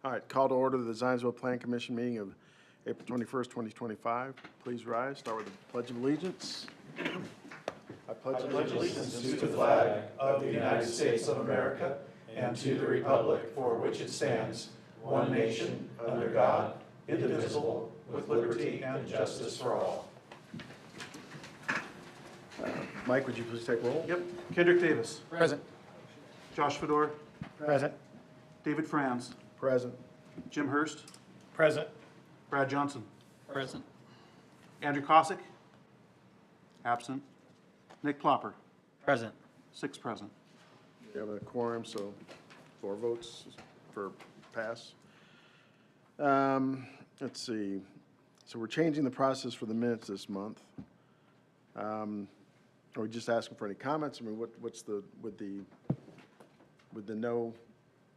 All right, call to order the Zionsville Plan Commission meeting of April 21st, 2025. Please rise. Start with the Pledge of Allegiance. I pledge allegiance to the flag of the United States of America and to the republic for which it stands, one nation, under God, indivisible, with liberty and justice for all. Mike, would you please take roll? Yep. Kendrick Davis. Present. Josh Fedor. Present. David Franz. Present. Jim Hurst. Present. Brad Johnson. Present. Andrew Cossack. Absent. Nick Plopper. Present. 6 present. We have a quorum, so 4 votes for pass. Let's see. So we're changing the process for the minutes this month. Are we just asking for any comments? I mean, what's the, with the no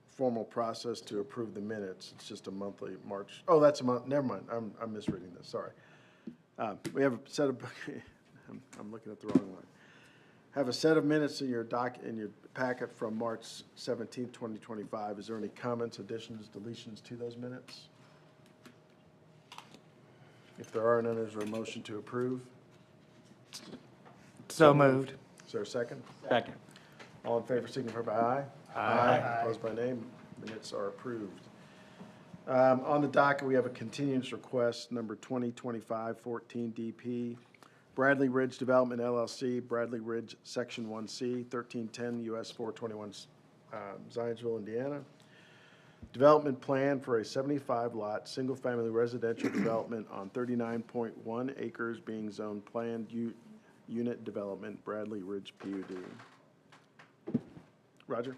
formal process to approve the minutes? It's just a monthly March. Oh, that's a month. Never mind. I'm misreading this. Sorry. We have a set of, I'm looking at the wrong one. Have a set of minutes in your packet from March 17th, 2025. Is there any comments, additions, deletions to those minutes? If there are none, is there a motion to approve? So moved. Is there a second? Second. All in favor, signify by aye. Aye. Opposed by nay. Minutes are approved. On the docket, we have a continuance request, number 2025-14 DP, Bradley Ridge Development LLC, Bradley Ridge Section 1C, 1310 US 421, Zionsville, Indiana. Development plan for a 75-lot, single-family residential development on 39.1 acres being zoned planned unit development, Bradley Ridge PUD. Roger?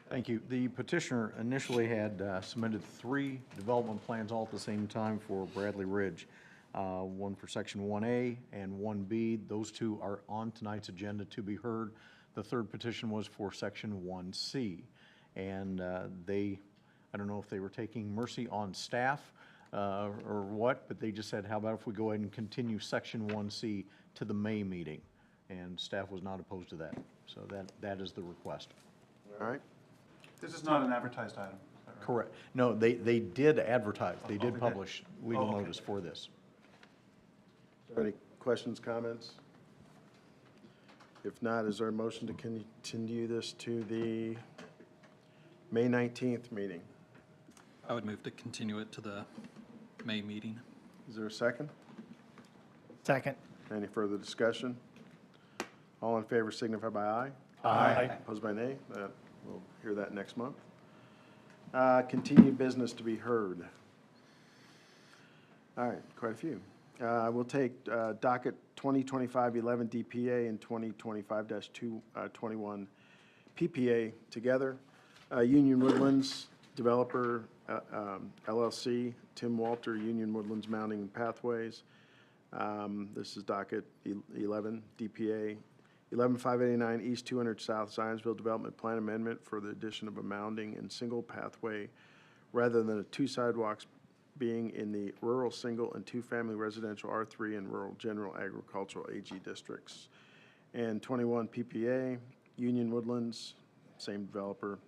Thank you. The petitioner initially had submitted 3 development plans all at the same time for Bradley Ridge. One for Section 1A and 1B. Those 2 are on tonight's agenda to be heard. The third petition was for Section 1C. And I don't know if they were taking mercy on staff or what, but they just said, how about if we go ahead and continue Section 1C to the May meeting? And staff was not opposed to that. So that is the request. All right. This is not an advertised item. Is that right? Correct. No, they did advertise. They they did did? publish legal Oh, okay. notice for this. Any questions, comments? If not, is there a motion to continue this to the May 19th meeting? I would move to continue it to the May meeting. Is there a second? Second. Any further discussion? All in favor signify by aye. Aye. Opposed by nay? We'll hear that next month. Continued business to be heard. All right, quite a few. We'll take docket 2025-11 DPA and 2025-21 PPA together. Union Woodlands Developer LLC, Tim Walter, Union Woodlands Mounting and Pathways. This is docket 11 DPA 11589 East 200 South Zionsville Development Plan Amendment for the addition of a mounding and single pathway rather than 2 sidewalks being in the rural single and 2-family residential R3 and rural general agricultural AG districts. And 21 PPA, Union Woodlands, same developer,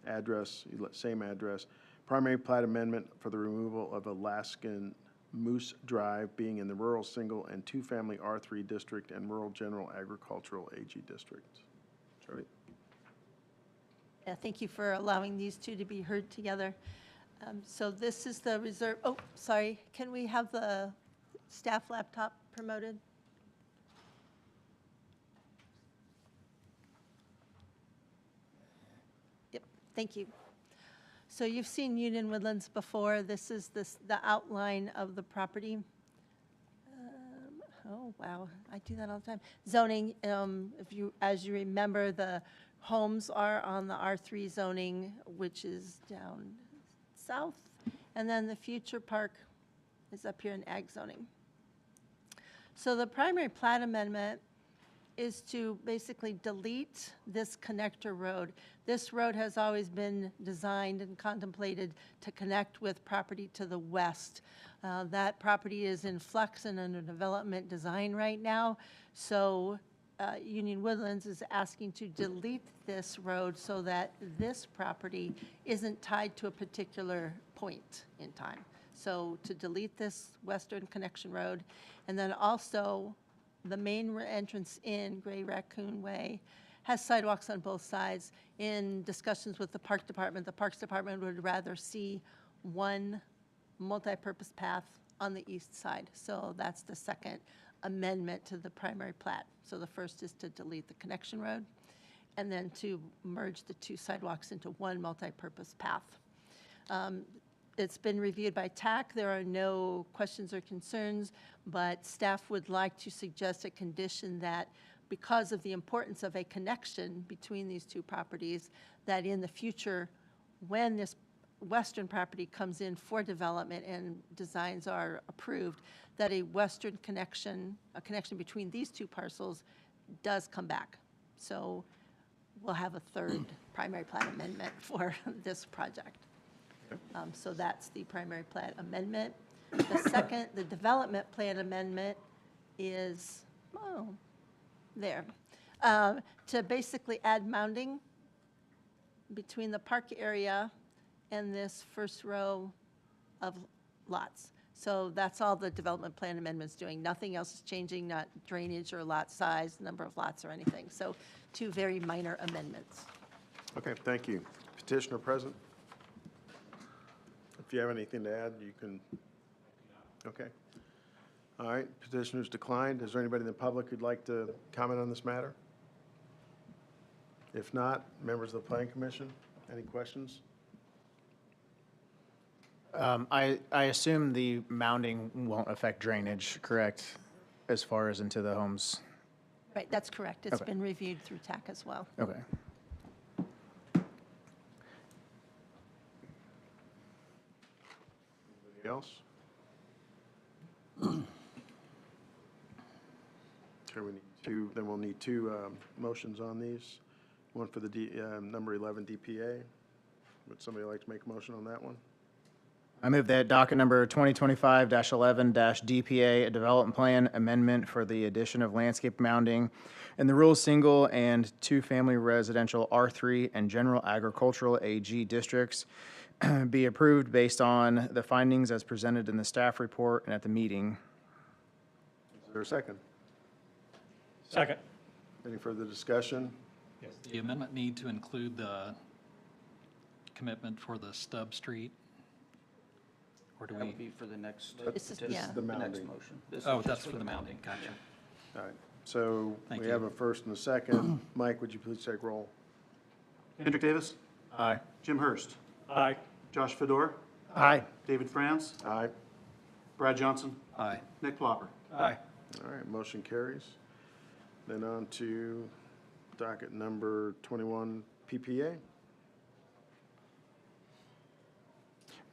address, same address. Primary plat amendment for the removal of Alaskan Moose Drive being in the rural single and 2-family R3 district and rural general agricultural AG district. Charlie? Yeah, thank you for allowing these 2 to be heard together. So this is the reserve, oh, sorry, can we have the staff laptop promoted? Yep, thank you. So you've seen Union Woodlands before. This is the outline of the property. Oh, wow, I do that all the time. Zoning, as you remember, the homes are on the R3 zoning, which is down south, and then the future park is up here in ag zoning. So the primary plat amendment is to basically delete this connector road. This road has always been designed and contemplated to connect with property to the west. That property is in flux and under development design right now, so Union Woodlands is asking to delete this road so that this property isn't tied to a particular point in time. So to delete this Western Connection Road, and then also the main entrance in Gray Raccoon Way has sidewalks on both sides. In discussions with the Park Department would rather see one multi-purpose path on the east side. So that's the second amendment to the primary plat. So the first is to delete the connection road, and then to merge the two sidewalks into one multi-purpose path. It's been reviewed by TAC. There are no questions or concerns, but staff would like to suggest a condition that because of the importance of a connection between these two properties, that in the future, when this western property comes in for development and designs are approved, that a western connection, a connection between these two parcels does come back. So we'll have a third primary plat amendment for this project. So that's the primary plat amendment. The second, the development plan amendment is, there. To basically add mounding between the park area and this first row of lots. So that's all the development plan amendment's doing. Nothing else is changing, not drainage or lot size, number of lots or anything. So two very minor amendments. Okay, thank you. Petitioner present? If you have anything to add, you can, okay. All right, petitioners declined. Is there anybody in the public who'd like to comment on this matter? If not, members of the Planning Commission, any questions? I assume the mounding won't affect drainage, correct, as far as into the homes? Right, that's correct. It's Okay. been reviewed through TAC as well. Okay. Anybody else? Okay, we need two, then we'll need two motions on these. One for the number 11 DPA. Would somebody like to make a motion on that one? I move that docket number 2025-11-DPA, a development plan amendment for the addition of landscape mounding in the rural single and two-family residential R3 and general agricultural AG districts be approved based on the findings as presented in the staff report and at the meeting. Is there a second? Second. Any further discussion? The amendment need to include the commitment for the stub street? Or do That would we? be for the next, This is- This yeah. is the the next mounding. motion. This Oh, is that's just for the mounting, gotcha. All right, so Thank we you. have a first and a second. Mike, would you please take roll? Kendrick Davis, Aye. Jim Hurst, Aye. Josh Fedor, Aye. David Franz, Aye. Brad Johnson, Aye. Nick Plopper. Aye. All right, motion carries. Then on to docket number 21, PPA.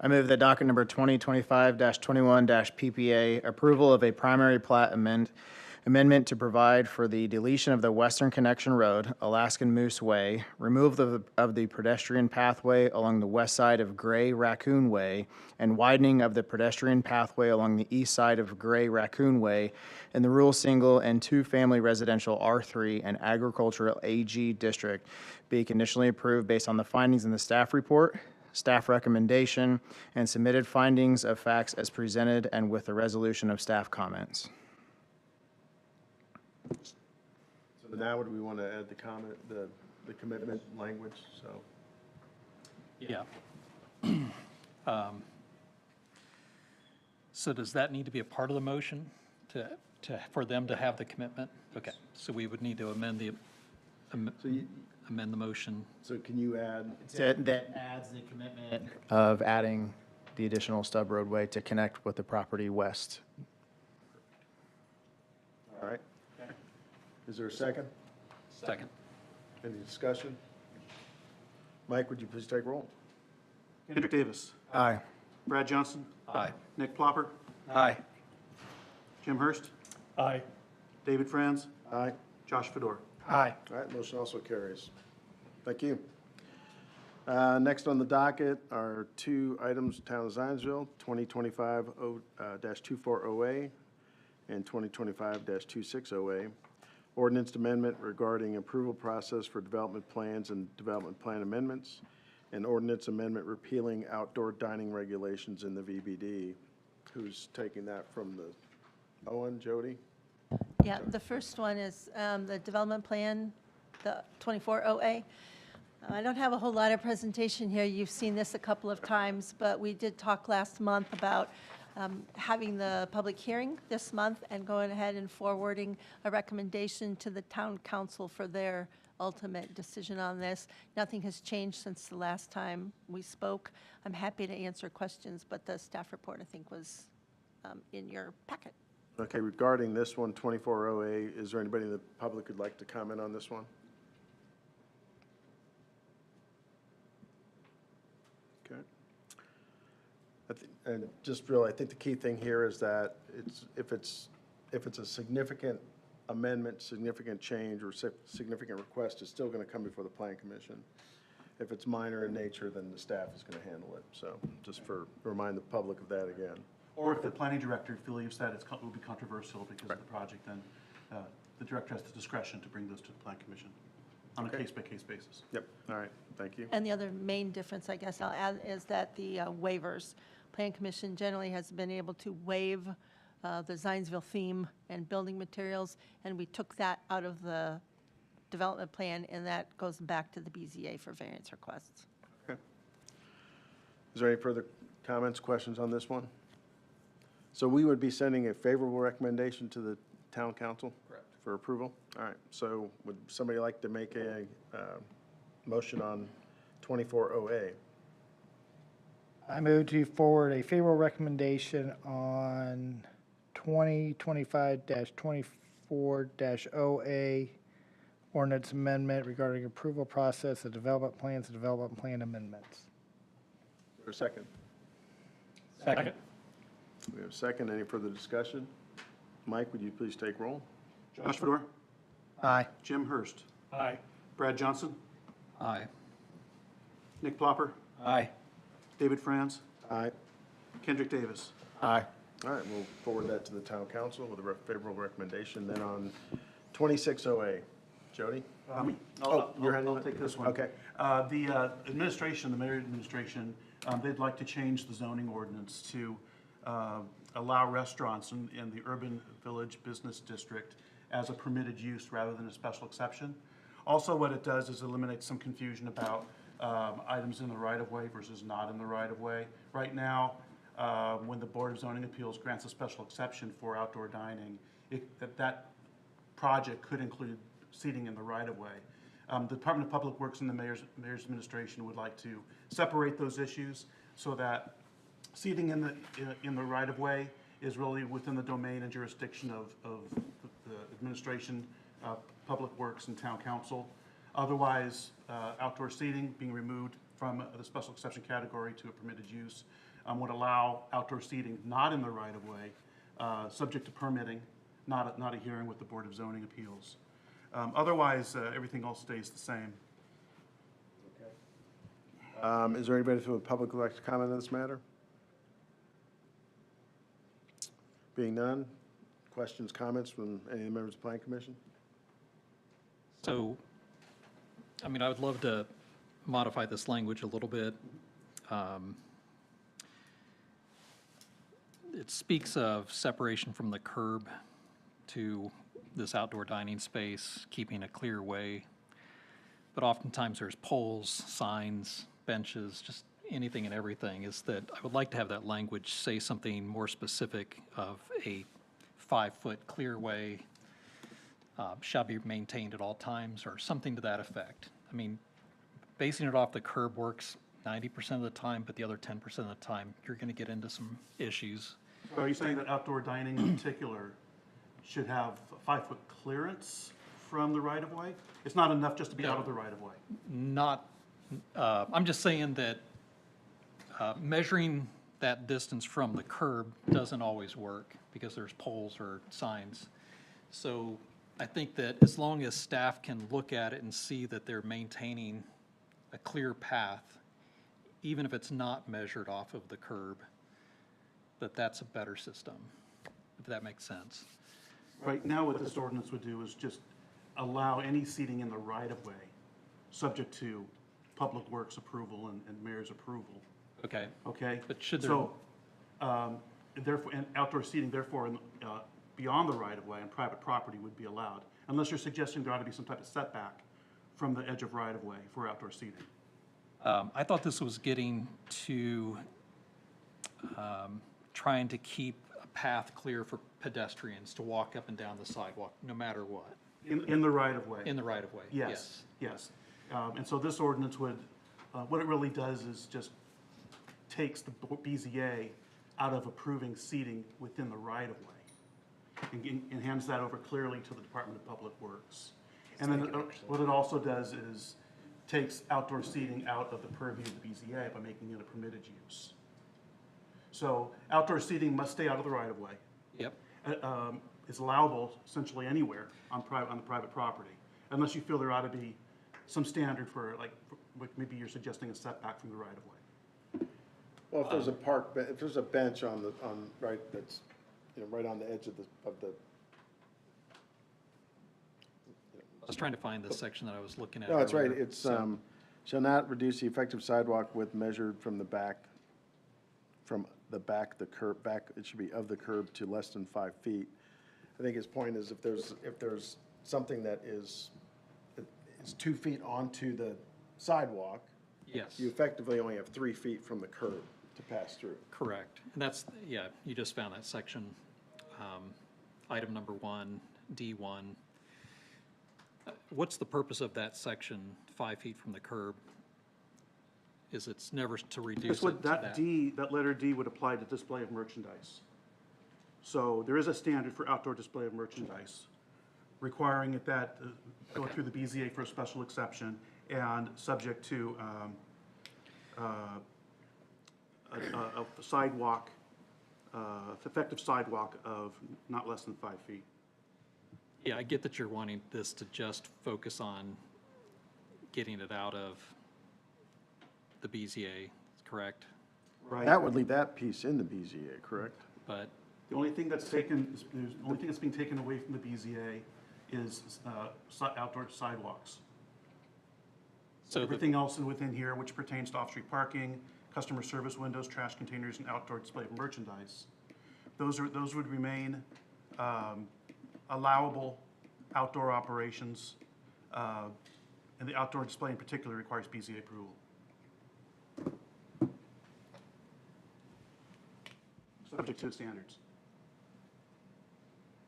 I move that docket number 2025-21-PPA, approval of a primary plat amendment to provide for the deletion of the Western Connection Road, Alaskan Moose Way, removal of the pedestrian pathway along the west side of Gray Raccoon Way, and widening of the pedestrian pathway along the east side of Gray Raccoon Way in the rural single and two-family residential R3 and agricultural AG district be conditionally approved based on the findings in the staff report, staff recommendation, and submitted findings of facts as presented and with the resolution of staff comments. So now would we want to add the comment, the commitment language, so? Yeah. So does that need to be a part of the motion for them to have the commitment? Okay, so we would need to amend the motion. So can you add, That adds the commitment of adding the additional stub roadway to connect with the property west. all right? Is there a second? Second. Any discussion? Mike, would you please take roll? Kendrick Davis, Aye. Brad Johnson, Aye. Nick Plopper, Aye. Jim Hurst, Aye. David Franz, Aye. Josh Fedor. Aye. All right, motion also carries. Thank you. Next on the docket are two items, Town of Zionsville, 2025-24OA and 2025-260A. Ordinance amendment regarding approval process for development plans and development plan amendments, and ordinance amendment repealing outdoor dining regulations in the VBD. Who's taking that from the, Owen, Jody? Yeah, the first one is the development plan, the 24OA. I don't have a whole lot of presentation here. You've seen this a couple of times, but we did talk last month about having the public hearing this month and going ahead and forwarding a recommendation to the town council for their ultimate decision on this. Nothing has changed since the last time we spoke. I'm happy to answer questions, but the staff report, I think, was in your packet. Okay, regarding this one, 24OA, is there anybody in the public who'd like to comment on this one? Okay. And just really, I think the key thing here is that if it's a significant amendment, significant change, or significant request, it's still going to come before the Plan Commission. If it's minor in nature, then the staff is going to handle it. So just remind the public of that again. Or if the planning director believes that it will be controversial because of the project, then the director has the discretion to bring those to the plan commission on a case-by-case basis. Yep, all right, thank you. And the other main difference, I guess I'll add, is that the waivers. Plan Commission generally has been able to waive the Zionsville theme and building materials, and we took that out of the development plan, and that goes back to the BZA for variance requests. Okay. Is there any further comments, questions on this one? So we would be sending a favorable recommendation to the town council? Correct. For approval? All right, so would somebody like to make a motion on 24OA? I move to forward a favorable recommendation on 2025-24-OA ordinance amendment regarding approval process of development plans and development plan amendments. For a second? Second. We have a second. Any further discussion? Mike, would you please take roll? Josh Fedor, Aye. Jim Hurst, Aye. Brad Johnson, Aye. Nick Plopper, Aye. David Franz, Aye. Kendrick Davis. Aye. All right, we'll forward that to the town council with a favorable recommendation. Then on 26OA, Jody? You're handling I'll it? take this one. Okay. The administration, the mayor administration, they'd like to change the zoning ordinance to allow restaurants in the urban village business district as a permitted use rather than a special exception. Also, what it does is eliminate some confusion about items in the right-of-way versus not in the right-of-way. Right now, when the Board of Zoning Appeals grants a special exception for outdoor dining, that project could include seating in the right-of-way. The Department of Public Works and the mayor's administration would like to separate those issues so that seating in the right-of-way is really within the domain and jurisdiction of the administration, Public Works, and Town Council. Otherwise, outdoor seating being removed from the special exception category to a permitted use would allow outdoor seating not in the right-of-way, subject to permitting, not a hearing with the Board of Zoning Appeals. Otherwise, everything else stays the same. Is there anybody from the public who'd like to comment on this matter? Being none, questions, comments from any of the members of the Plan Commission? So, I mean, I would love to modify this language a little bit. It speaks of separation from the curb to this outdoor dining space, keeping a clear way. But oftentimes there's poles, signs, benches, just anything and everything. Is that I would like to have that language say something more specific of a 5-foot clear way shall be maintained at all times, or something to that effect. I mean, basing it off the curb works 90% of the time, but the other 10% of the time, you're going to get into some issues. So are you saying that outdoor dining in particular should have a 5-foot clearance from the right-of-way? It's not enough just to be out of the right-of-way? Not, I'm just saying that measuring that distance from the curb doesn't always work because there's poles or signs. So I think that as long as staff can look at it and see that they're maintaining a clear path, even if it's not measured off of the curb, that's a better system, if that makes sense. Right now, what this ordinance would do is just allow any seating in the right-of-way, subject to Public Works approval and mayor's approval, Okay, okay? But should there- So, therefore, and outdoor seating, therefore, beyond the right-of-way on private property would be allowed, unless you're suggesting there ought to be some type of setback from the edge of right-of-way for outdoor seating. I thought this was getting to trying to keep a path clear for pedestrians to walk up and down the sidewalk, no matter what, In the right-of-way? in the right-of-way. Yes, yes. And so this ordinance would, what it really does is just takes the BZA out of approving seating within the right-of-way and hands that over clearly to the Department of Public Works. And then what it also does is takes outdoor seating out of the purview of the BZA by making it a permitted use. So outdoor seating must stay out of the right-of-way. Yep, Is allowable essentially anywhere on the private property, unless you feel there ought to be some standard for, like, maybe you're suggesting a setback from the right-of-way. Well, if there's a if there's a bench right, that's, right on the edge of the, I was trying to find the section that I was looking at no, it's right, earlier. it's, So- shall not reduce the effective sidewalk width measured from the curb, it should be of the curb to less than 5 feet. I think his point is if there's something that is 2 feet onto the sidewalk, Yes. you effectively only have 3 feet from the curb to pass through. Correct. And that's, yeah, you just found that section, item number 1, D1. What's the purpose of that section, 5 feet from the curb? Is it's never to reduce That's it what, to that? that letter D would apply to display of merchandise. So there is a standard for outdoor display of merchandise, requiring it that go through the BZA for a special exception and subject to a sidewalk, effective sidewalk of not less than 5 feet. Yeah, I get that you're wanting this to just focus on getting it out of the BZA, correct? Right. That would leave that piece in the BZA, correct? But, The only thing that's taken, the only thing that's being taken away from the BZA is outdoor sidewalks. so the, Everything else within here, which pertains to off-street parking, customer service windows, trash containers, and outdoor display of merchandise, those would remain allowable outdoor operations, and the outdoor display in particular requires BZA approval. Subject to the standards.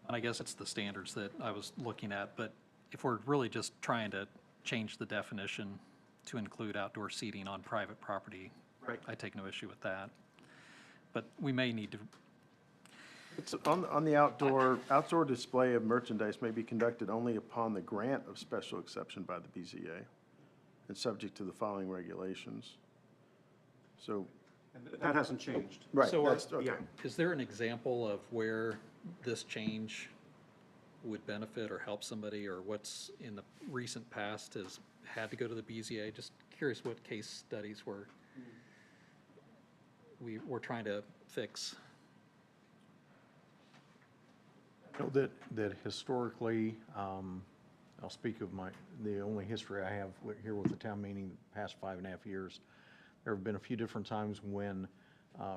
and I guess it's the standards that I was looking at, but if we're really just trying to change the definition to include outdoor seating on private property, Right. I take no issue with that. But we may need to, It's on the outdoor display of merchandise may be conducted only upon the grant of special exception by the BZA and subject to the following regulations. So, And that hasn't changed. right, So are- that's, okay. Yeah. is there an example of where this change would benefit or help somebody, or what's in the recent past has had to go to the BZA? Just curious what case studies we're trying to fix. You know, that historically, I'll speak of the only history I have here with the town meeting the past 5.5 years. There have been a few different times when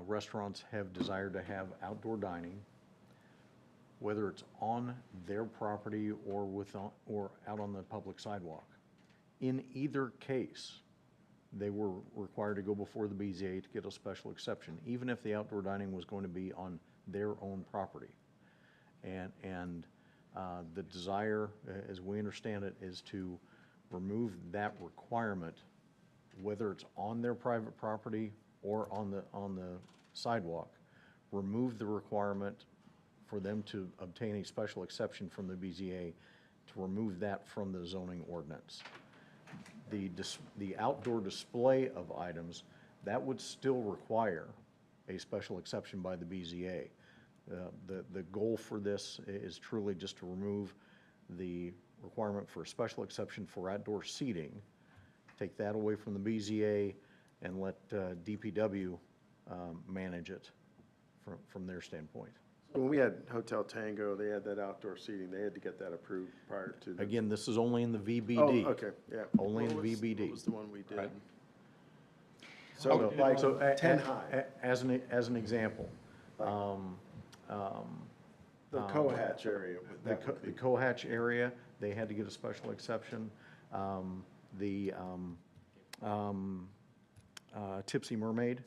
restaurants have desired to have outdoor dining, whether it's on their property or out on the public sidewalk. In either case, they were required to go before the BZA to get a special exception, even if the outdoor dining was going to be on their own property. And the desire, as we understand it, is to remove that requirement, whether it's on their private property or on the sidewalk, remove the requirement for them to obtain a special exception from the BZA, to remove that from the zoning ordinance. The outdoor display of items, that would still require a special exception by the BZA. The goal for this is truly just to remove the requirement for a special exception for outdoor seating, take that away from the BZA, and let DPW manage it from their standpoint. When we had Hotel Tango, they had that outdoor seating. They had to get that approved prior to the. Again, this is only in the Oh, VBD. okay, yeah. Only in What was- VBD. What was the one we did? Right. So like So, 10 high, As an example, the Cohatch area. the Cohatch area, they had to get a special exception. Tipsy Mermaid,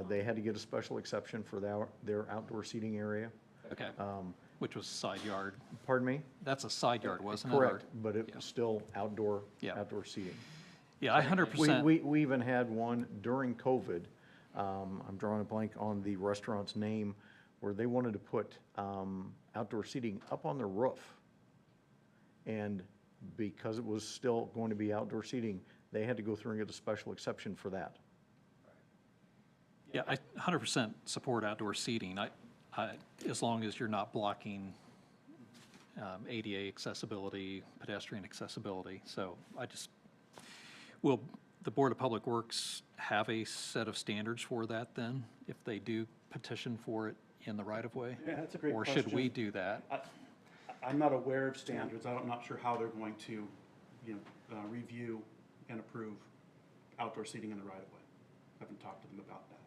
they had to get a special exception for their outdoor seating area. Okay, which was side yard. Pardon me? That's a side yard, wasn't it? Correct, Or- but it yeah. was still outdoor Yeah. seating. Yeah, I 100%. We even had one during COVID, I'm drawing a blank on the restaurant's name, where they wanted to put outdoor seating up on their roof. And because it was still going to be outdoor seating, they had to go through and get a special exception for that. Yeah, I 100% support outdoor seating. As long as you're not blocking ADA accessibility, pedestrian accessibility. So will the Board of Public Works have a set of standards for that then, if they do petition for it in the right-of-way? Yeah, that's a great Or should we question. do that? I'm not aware of standards. I'm not sure how they're going to, review and approve outdoor seating in the right-of-way. I haven't talked to them about that.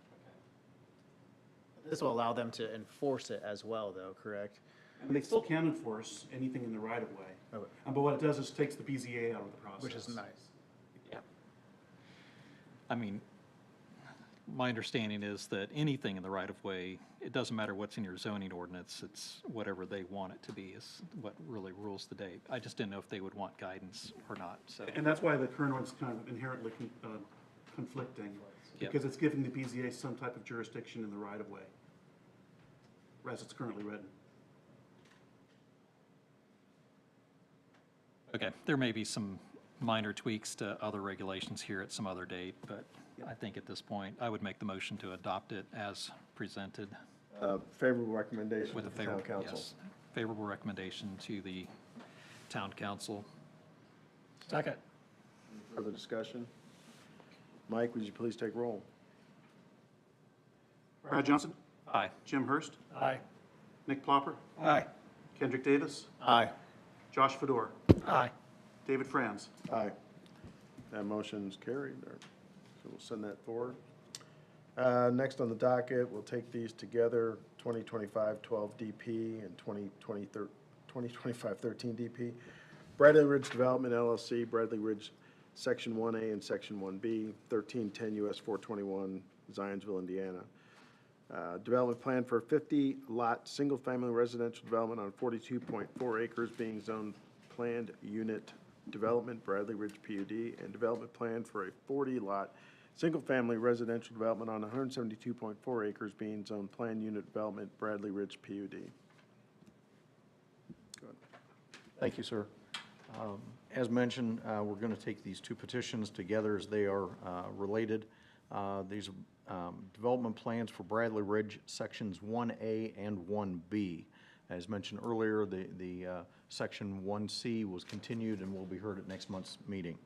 This will allow them to enforce it as well, though, correct? And they still can enforce anything in the right-of-way. Okay. But what it does is takes the BZA out of the process. Which is nice. Yeah. I mean, my understanding is that anything in the right-of-way, it doesn't matter what's in your zoning ordinance, it's whatever they want it to be is what really rules the day. I just didn't know if they would want guidance or not, so. And that's why the current one's kind of inherently conflicting, Yep. because it's giving the BZA some type of jurisdiction in the right-of-way, as it's currently written. Okay, there may be some minor tweaks to other regulations here at some other date, but I think at this point, I would make the motion to adopt it as presented Favorable recommendation with a of the town favorable, council. yes, favorable recommendation to the town council. Second. Further discussion? Mike, would you please take roll? Brad Johnson? Aye. Jim Hurst? Aye. Nick Plopper? Aye. Kendrick Davis? Aye. Josh Fedor? Aye. David Franz? Aye. That motion's carried, so we'll send that forward. Next on the docket, we'll take these together, 2025-12 DP and 2025-13 DP. Bradley Ridge Development LLC, Bradley Ridge, Section 1A and Section 1B, 1310 US 421, Zionsville, Indiana. Development plan for a 50-lot, single-family residential development on 42.4 acres being zoned planned unit development, Bradley Ridge PUD, and development plan for a 40-lot, single-family residential development on 172.4 acres being zoned planned unit development, Bradley Ridge PUD. Go ahead. Thank you, sir. As mentioned, we're going to take these two petitions together as they are related. These are development plans for Bradley Ridge, Sections 1A and 1B. As mentioned earlier, the Section 1C was continued and will be heard at next month's meeting.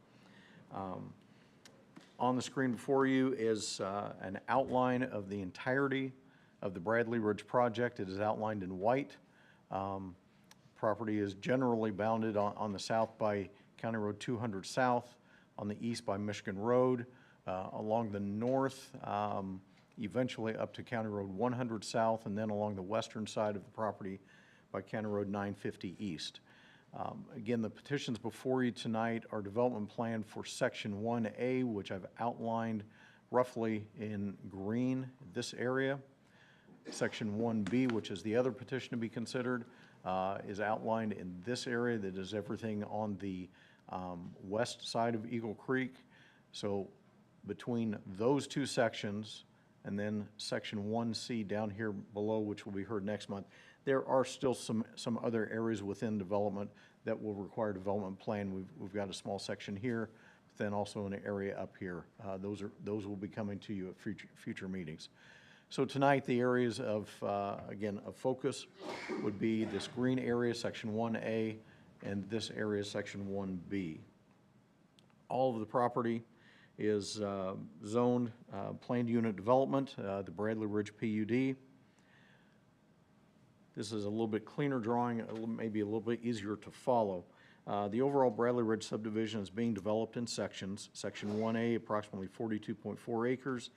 On the screen before you is an outline of the entirety of the Bradley Ridge project. It is outlined in white. Property is generally bounded on the south by County Road 200 South, on the east by Michigan Road, along the north, eventually up to County Road 100 South, and then along the western side of the property by County Road 950 East. Again, the petitions before you tonight are development plan for Section 1A, which I've outlined roughly in green, this area. Section 1B, which is the other petition to be considered, is outlined in this area. That is everything on the west side of Eagle Creek. So between those two sections and then Section 1C down here below, which will be heard next month, there are still some other areas within development that will require development plan. We've got a small section here, but then also an area up here. Those will be coming to you at future meetings. So tonight, the areas of, again, of focus would be this green area, Section 1A, and this area, Section 1B. All of the property is zoned planned unit development, the Bradley Ridge PUD. This is a little bit cleaner drawing, maybe a little bit easier to follow. The overall Bradley Ridge subdivision is being developed in sections. Section 1A, approximately 42.4 acres,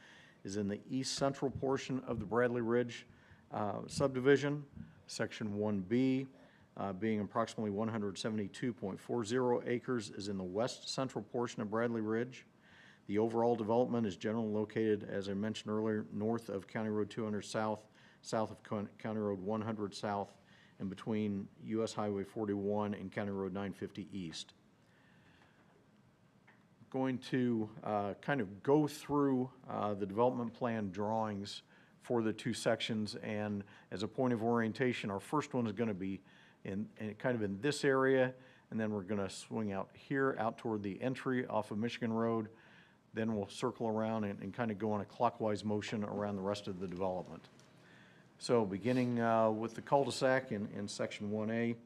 is in the east central portion of the Bradley Ridge subdivision. Section 1B, being approximately 172.40 acres, is in the west central portion of Bradley Ridge. The overall development is generally located, as I mentioned earlier, north of County Road 200 south, south of County Road 100 south, and between US Highway 41 and County Road 950 east. Going to kind of go through the development plan drawings for the two sections, and as a point of orientation, our first one is going to be in kind of in this area, and then we're going to swing out here, out toward the entry off of Michigan Road. Then we'll circle around and kind of go in a clockwise motion around the rest of the development. So beginning with the cul-de-sac in section 1A,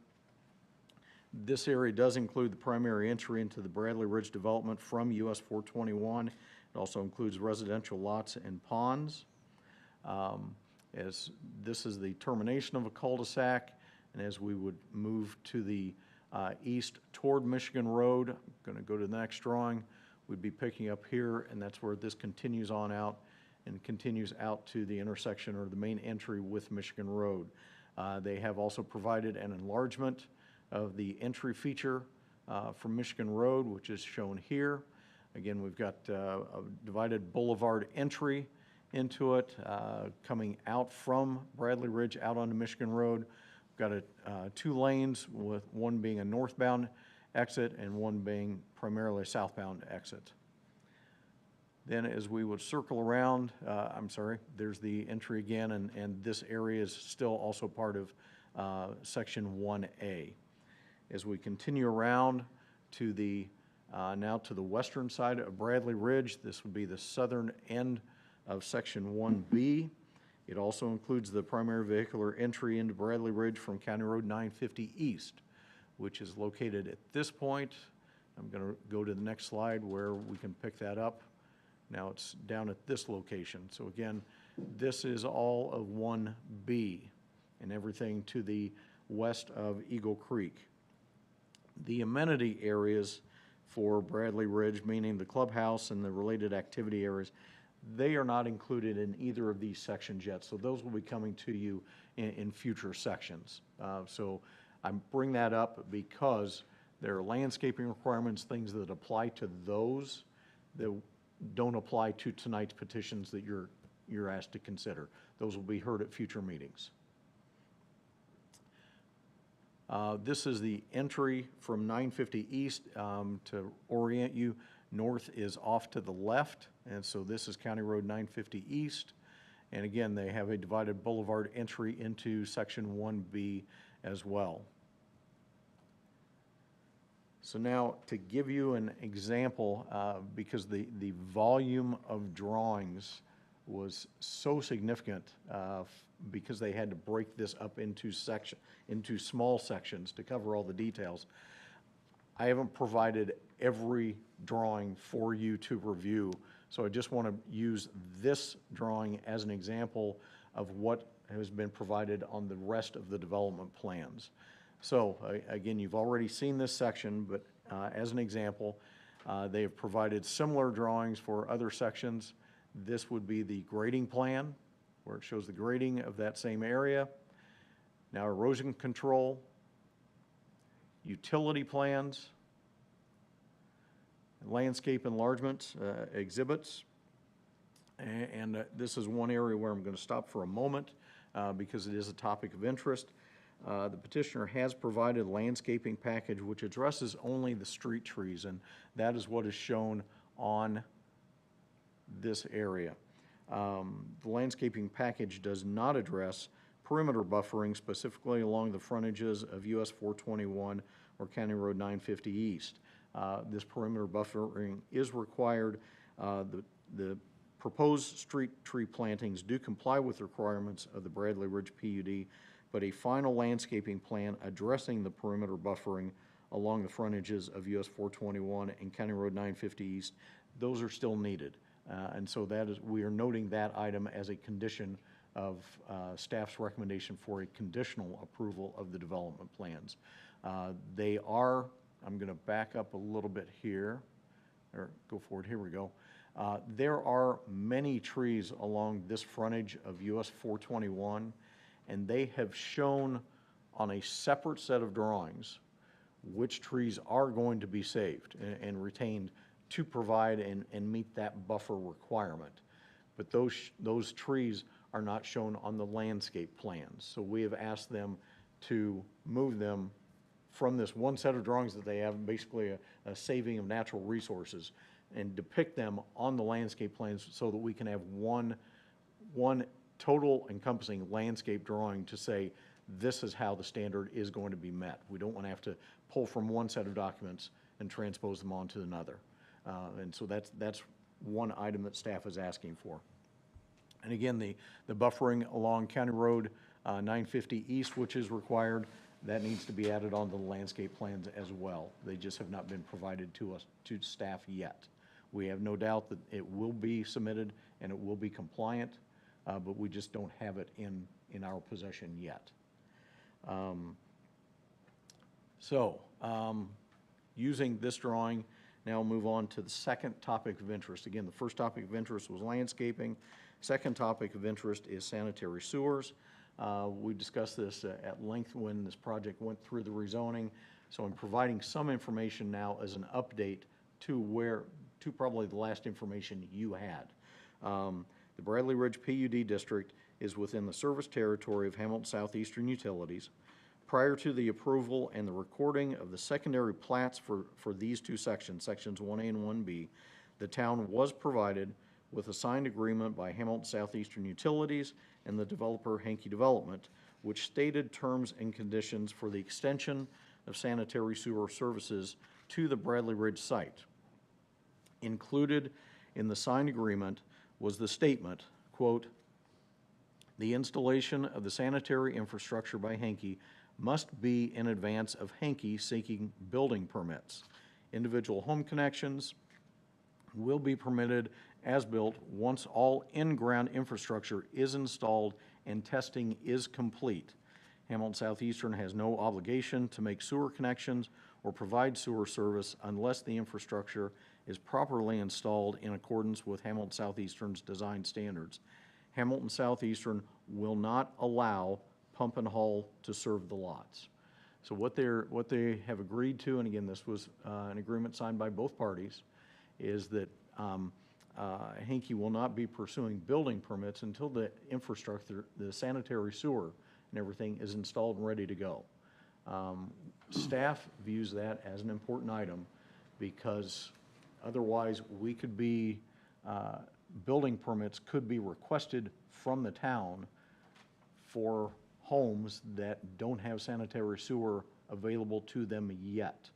this area does include the primary entry into the Bradley Ridge development from US 421. It also includes residential lots and ponds. As this is the termination of a cul-de-sac, and as we would move to the east toward Michigan Road, I'm going to go to the next drawing, we'd be picking up here, and that's where this continues on out and continues out to the intersection or the main entry with Michigan Road. They have also provided an enlargement of the entry feature from Michigan Road, which is shown here. Again, we've got a divided boulevard entry into it, coming out from Bradley Ridge out onto Michigan Road. We've got two lanes, with one being a northbound exit and one being primarily a southbound exit. Then as we would circle around, there's the entry again, and this area is still also part of section 1A. As we continue around to the, now to the western side of Bradley Ridge, this would be the southern end of section 1B. It also includes the primary vehicular entry into Bradley Ridge from County Road 950 east, which is located at this point. I'm going to go to the next slide where we can pick that up. Now it's down at this location. So again, this is all of 1B and everything to the west of Eagle Creek. The amenity areas for Bradley Ridge, meaning the clubhouse and the related activity areas, they are not included in either of these sections yet. So those will be coming to you in future sections. So I bring that up because there are landscaping requirements, things that apply to those that don't apply to tonight's petitions that you're asked to consider. Those will be heard at future meetings. This is the entry from 950 east. To orient you, north is off to the left, and so this is County Road 950 east. And again, they have a divided boulevard entry into section 1B as well. So now to give you an example, because the volume of drawings was so significant because they had to break this up into small sections to cover all the details. I haven't provided every drawing for you to review, so I just want to use this drawing as an example of what has been provided on the rest of the development plans. So again, you've already seen this section, but as an example, they have provided similar drawings for other sections. This would be the grading plan, where it shows the grading of that same area. Now erosion control, utility plans, landscape enlargement exhibits. And this is one area where I'm going to stop for a moment because it is a topic of interest. The petitioner has provided a landscaping package which addresses only the street trees, and that is what is shown on this area. The landscaping package does not address perimeter buffering, specifically along the frontages of US 421 or County Road 950 East. This perimeter buffering is required. The proposed street tree plantings do comply with the requirements of the Bradley Ridge PUD, but a final landscaping plan addressing the perimeter buffering along the frontages of US 421 and County Road 950 East, those are still needed. And so that is, we are noting that item as a condition staff's recommendation for a conditional approval of the development plans. They are, I'm going to back up a little bit here, or go forward, here we go. There are many trees along this frontage of US 421, and they have shown on a separate set of drawings which trees are going to be saved and retained to provide and meet that buffer requirement. But those trees are not shown on the landscape plans. So we have asked them to move them from this one set of drawings that they have, basically a saving of natural resources, and depict them on the landscape plans so that we can have one total encompassing landscape drawing to say, this is how the standard is going to be met. We don't want to have to pull from one set of documents and transpose them onto another. And so that's one item that staff is asking for. And again, the buffering along County Road 950 East, which is required, that needs to be added on the landscape plans as well. They just have not been provided to us, to staff yet. We have no doubt that it will be submitted and it will be compliant, but we just don't have it in our possession yet. Using this drawing, now we'll move on to the second topic of interest. Again, the first topic of interest was landscaping. Second topic of interest is sanitary sewers. We discussed this at length when this project went through the rezoning. So I'm providing some information now as an update to probably the last information you had. The Bradley Ridge PUD district is within the service territory of Hamilton Southeastern Utilities. Prior to the approval and the recording of the secondary plats for these two sections, sections 1A and 1B, the town was provided with a signed agreement by Hamilton Southeastern Utilities and the developer Hankey Development, which stated terms and conditions for the extension of sanitary sewer services to the Bradley Ridge site. Included in the signed agreement was the statement, quote, "The installation of the sanitary infrastructure by Hankey must be in advance of Hankey seeking building permits. Individual home connections will be permitted as built once all in-ground infrastructure is installed and testing is complete. Hamilton Southeastern has no obligation to make sewer connections or provide sewer service unless the infrastructure is properly installed in accordance with Hamilton Southeastern's design standards. Hamilton Southeastern will not allow pump and haul to serve the lots." So what they have agreed to, and again, this was an agreement signed by both parties, is that Hankey will not be pursuing building permits until the infrastructure, the sanitary sewer and everything is installed and ready to go. Staff views that as an important item because otherwise we could be, building permits could be requested from the town for homes that don't have sanitary sewer available to them yet.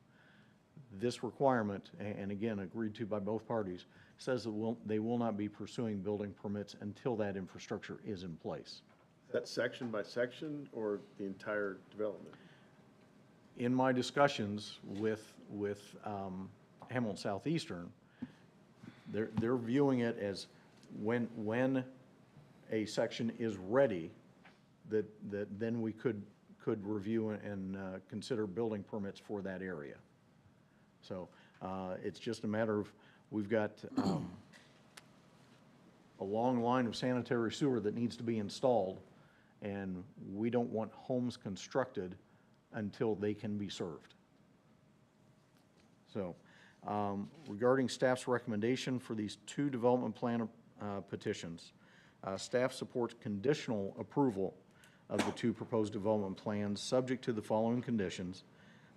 This requirement, and again agreed to by both parties, says that they will not be pursuing building permits until that infrastructure is in place. Is that section by section or the entire development? In my discussions with Hamilton Southeastern, they're viewing it as when a section is ready, that then we could review and consider building permits for that area. So it's just a matter of, we've got a long line of sanitary sewer that needs to be installed, and we don't want homes constructed until they can be served. So regarding staff's recommendation for these two development plan petitions, staff supports conditional approval of the two proposed development plans subject to the following conditions: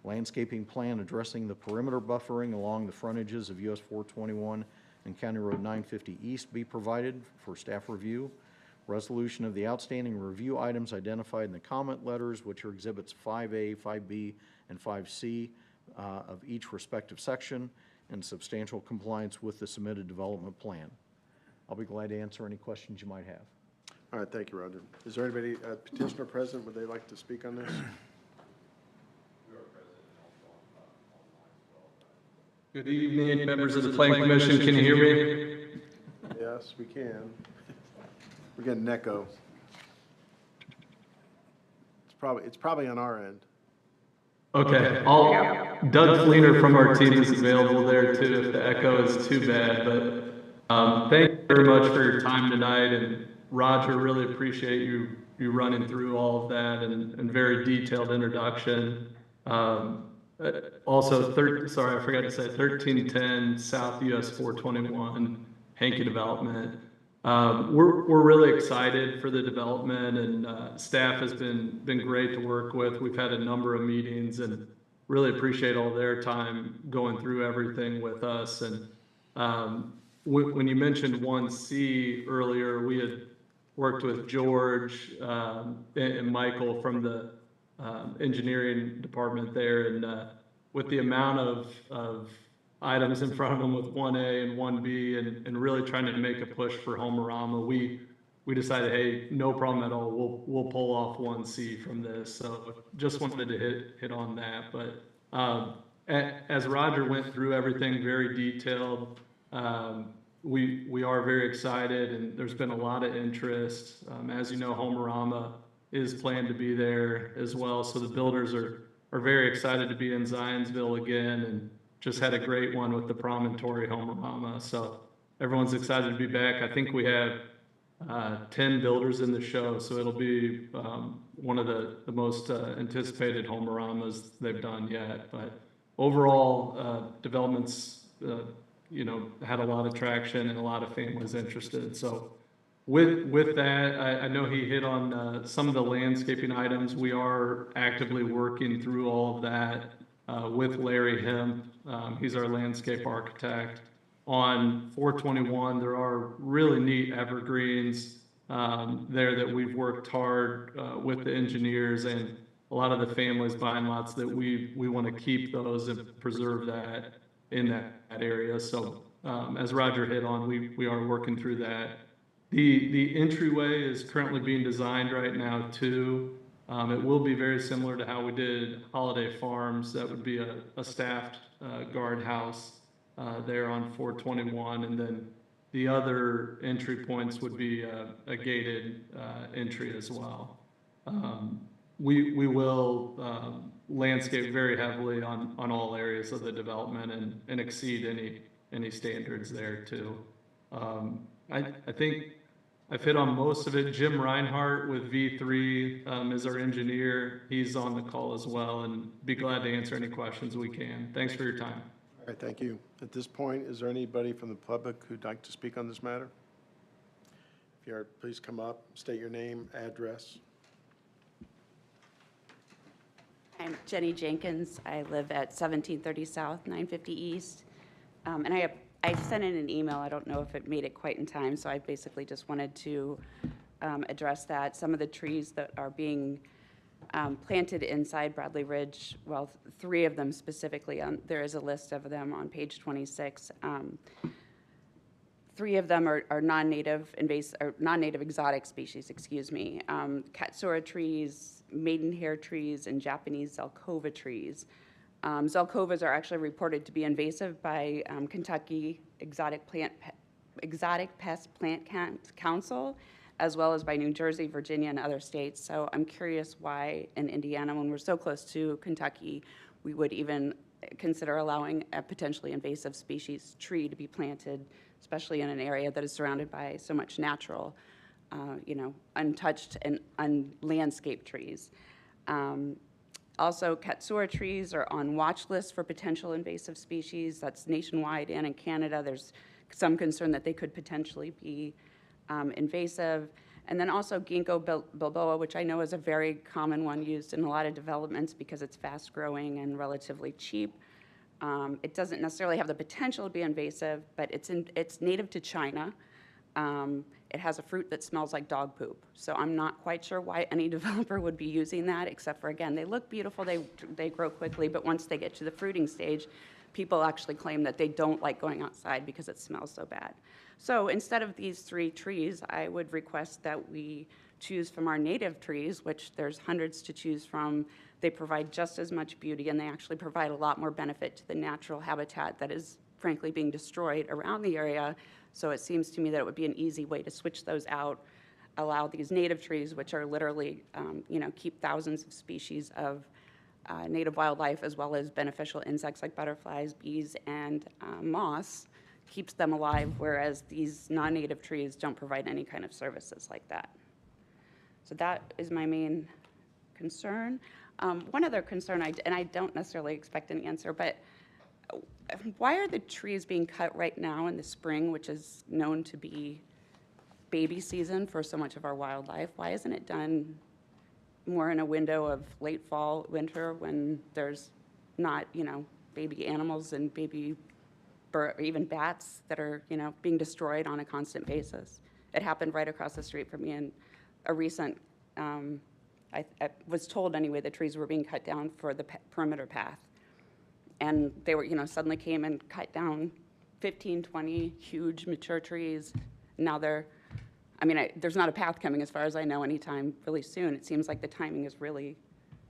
landscaping plan addressing the perimeter buffering along the frontages of US 421 and County Road 950 East be provided for staff review. Resolution of the outstanding review items identified in the comment letters, which are exhibits 5A, 5B, and 5C of each respective section, and substantial compliance with the submitted development plan. I'll be glad to answer any questions you might have. All right, thank you, Roger. Is there anybody, petitioner present, would they like to speak on this? Good evening, members of the Planning Commission. Can you hear me? Yes, we can. We're getting an echo. It's probably on our end. Okay, Doug Fleener from our team is available there too if the echo is too bad, but thank you very much for your time tonight, and Roger, really appreciate you running through all of that and very detailed introduction. Also, sorry, I forgot to say 1310 South US 421 Hankey Development. We're really excited for the development, and staff has been great to work with. We've had a number of meetings and really appreciate all their time going through everything with us. And when you mentioned 1C earlier, we had worked with George and Michael from the engineering department there, and with the amount of items in front of them with 1A and 1B and really trying to make a push for Homerama, we decided, hey, no problem at all. We'll pull off 1C from this. So just wanted to hit on that. But as Roger went through everything very detailed, we are very excited, and there's been a lot of interest. As you know, Homerama is planned to be there as well. So the builders are very excited to be in Zionsville again, and just had a great one with the Promontory Homerama. So everyone's excited to be back. I think we have 10 builders in the show, so it'll be one of the most anticipated Homeramas they've done yet. But overall, developments, had a lot of traction and a lot of families interested. So with that, I know he hit on some of the landscaping items. We are actively working through all of that with Larry Hemp. He's our landscape architect. On 421, there are really neat evergreens there that we've worked hard with the engineers and a lot of the families buying lots that we want to keep those and preserve that in that area. So as Roger hit on, we are working through that. The entryway is currently being designed right now too. It will be very similar to how we did Holiday Farms. That would be a staffed guardhouse there on 421, and then the other entry points would be a gated entry as well. We will landscape very heavily on all areas of the development and exceed any standards there too. I think I've hit on most of it. Jim Reinhardt with V3 is our engineer. He's on the call as well, and be glad to answer any questions we can. Thanks for your time. All right, thank you. At this point, is there anybody from the public who'd like to speak on this matter? If you are, please come up, state your name, address. I'm Jenny Jenkins. I live at 1730 South, 950 East. And I sent in an email. I don't know if it made it quite in time, so I basically just wanted to address that. Some of the trees that are being planted inside Bradley Ridge, well, 3 of them specifically, there is a list of them on page 26. 3 of them are non-native exotic species, Katsura trees, maidenhair trees, and Japanese Zelkova trees. Zelkovas are actually reported to be invasive by Kentucky Exotic Pest Plant Council, as well as by New Jersey, Virginia, and other states. So I'm curious why in Indiana, when we're so close to Kentucky, we would even consider allowing a potentially invasive species tree to be planted, especially in an area that is surrounded by so much natural, untouched and unlandscaped trees. Also, Katsura trees are on watch lists for potential invasive species. That's nationwide and in Canada. There's some concern that they could potentially be invasive. And then also ginkgo bilboa, which I know is a very common one used in a lot of developments because it's fast growing and relatively cheap. It doesn't necessarily have the potential to be invasive, but it's native to China. It has a fruit that smells like dog poop. So I'm not quite sure why any developer would be using that, except for, again, they look beautiful, they grow quickly, but once they get to the fruiting stage, people actually claim that they don't like going outside because it smells so bad. So instead of these 3 trees, I would request that we choose from our native trees, which there's hundreds to choose from. They provide just as much beauty, and they actually provide a lot more benefit to the natural habitat that is frankly being destroyed around the area. So it seems to me that it would be an easy way to switch those out allow these native trees, which are literally, keep thousands of species of native wildlife, as well as beneficial insects like butterflies, bees, and moss, keeps them alive, whereas these non-native trees don't provide any kind of services like that. So that is my main concern. One other concern, and I don't necessarily expect an answer, but why are the trees being cut right now in the spring, which is known to be baby season for so much of our wildlife? Why isn't it done more in a window of late fall, winter, when there's not, baby animals and baby or even bats that are, being destroyed on a constant basis? It happened right across the street from me in a recent, I was told anyway, the trees were being cut down for the perimeter path. And they were, suddenly came and cut down 15, 20 huge mature trees. Now they're, there's not a path coming as far as I know anytime really soon. It seems like the timing is really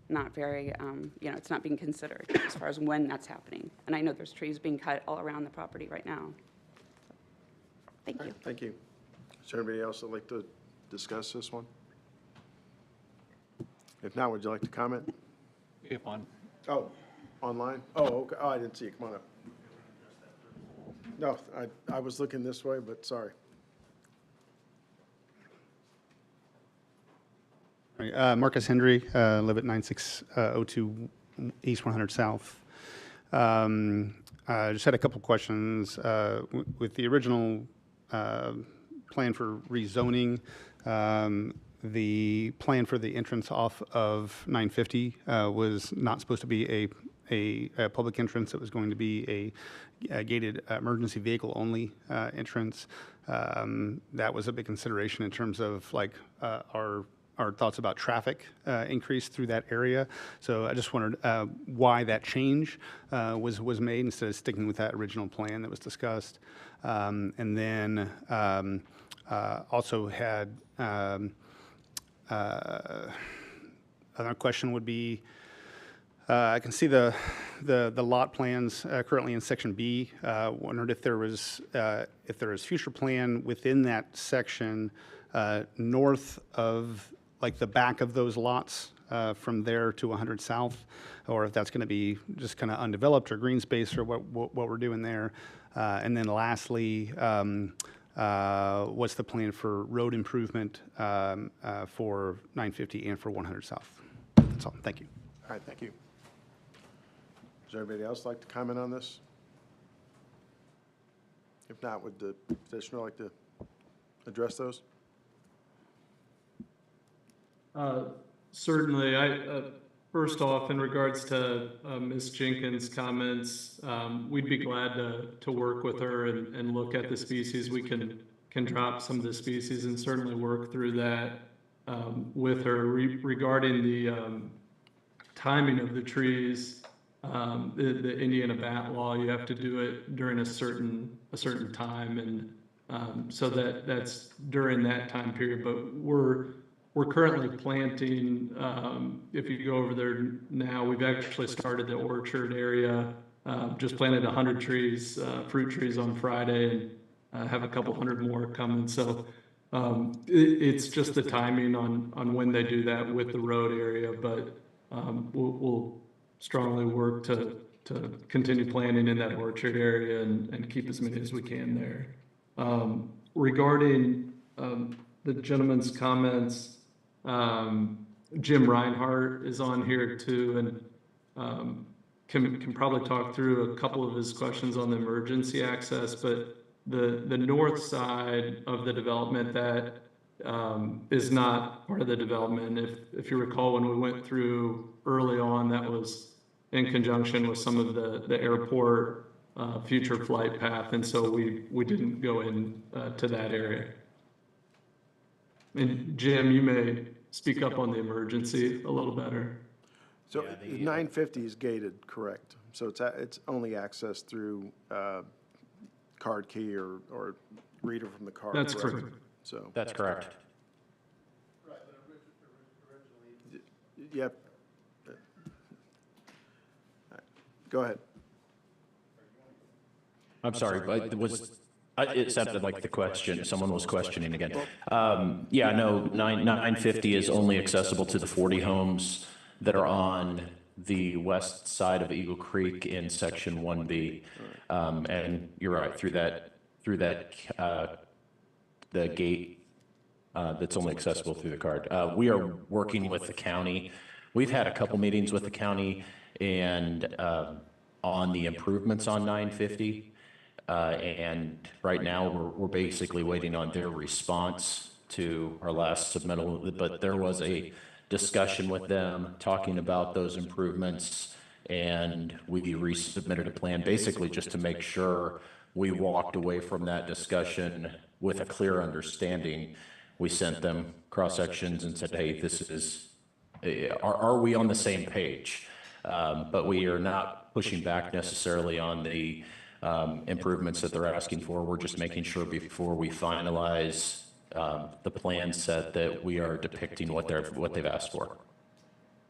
not very, it's not being considered as far as when that's happening. And I know there's trees being cut all around the property right now. Thank you. Thank you. Is there anybody else that'd like to discuss this one? If not, would you like to comment? If on, Oh, online? Oh, okay. Oh, I didn't see it. Come on up. No, I was looking this way, but sorry. Marcus Hendry, live at 9602 East 100 South. I just had a couple questions. With the original plan for rezoning, the plan for the entrance off of 950 was not supposed to be a public entrance. It was going to be a gated emergency vehicle only entrance. That was a big consideration in terms of like our thoughts about traffic increase through that area. So I just wondered why that change was made instead of sticking with that original plan that was discussed. And then also had another question would be, I can see the lot plans currently in section B. Wondered if there was future plan within that section north of like the back of those lots from there to 100 South, or if that's going to be just kind of undeveloped or green space or what we're doing there. And then lastly, what's the plan for road improvement for 950 and for 100 South? That's all. Thank you. All right, thank you. Does anybody else like to comment on this? If not, would the petitioner like to address those? Certainly. First off, in regards to Ms. Jenkins' comments, we'd be glad to work with her and look at the species. We can drop some of the species and certainly work through that with her. Regarding the timing of the trees, the Indiana bat law, you have to do it during a certain time, and so that's during that time period. But we're currently planting, if you go over there now, we've actually started the orchard area, just planted 100 trees, fruit trees on Friday, and have a couple hundred more coming. So it's just the timing on when they do that with the road area, but we'll strongly work to continue planting in that orchard area and keep as many as we can there. Regarding the gentleman's comments, Jim Reinhardt is on here too, and can probably talk through a couple of his questions on the emergency access. But the north side of the development that is not part of the development. If you recall, when we went through early on, that was in conjunction with some of the airport future flight path, and so we didn't go in to that area. And Jim, you may speak up on the emergency a little better. So 950 is gated, correct? So it's only accessed through card key or reader from the car. That's correct. So That's correct. Yep. Go ahead. I'm sorry, but It sounded like the question, someone was questioning again. Yeah, no, 950 is only accessible to the 40 homes that are on the west side of Eagle Creek in section 1B. And you're right, through that, the gate, that's only accessible through the card. We are working with the county. We've had a couple meetings with the county and, on the improvements on 950. And right now, we're basically waiting on their response to our last submittal, but there was a discussion with them talking about those improvements, and we resubmitted a plan, basically just to make sure we walked away from that discussion with a clear understanding. We sent them cross-sections and said, hey, this is, are we on the same page? But we are not pushing back necessarily on the improvements that they're asking for. We're just making sure before we finalize the plan set that we are depicting what they've asked for.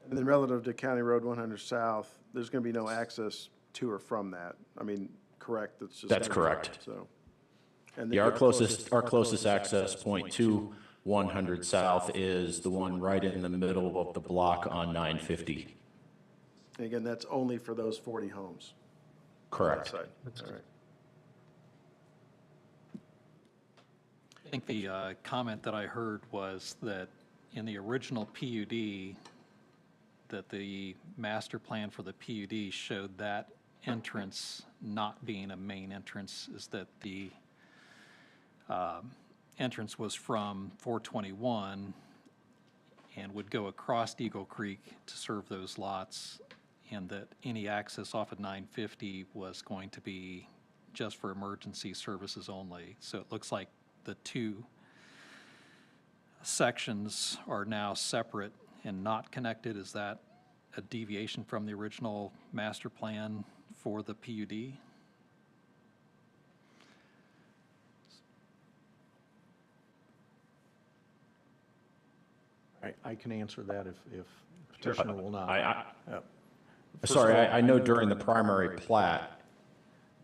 And then relative to County Road 100 South, there's going to be no access to or from that. I mean, correct? That's correct. So, and Yeah, our closest access point to 100 South is the one right in the middle of the block on 950. and again, that's only for those 40 homes. Correct. All right. I think the comment that I heard was that in the original PUD, that the master plan for the PUD showed that entrance not being a main entrance, is that the entrance was from 421 and would go across Eagle Creek to serve those lots, and that any access off of 950 was going to be just for emergency services only. So it looks like the two sections are now separate and not connected. Is that a deviation from the original master plan for the PUD? I can answer that if petitioner will not. I know during the primary plat,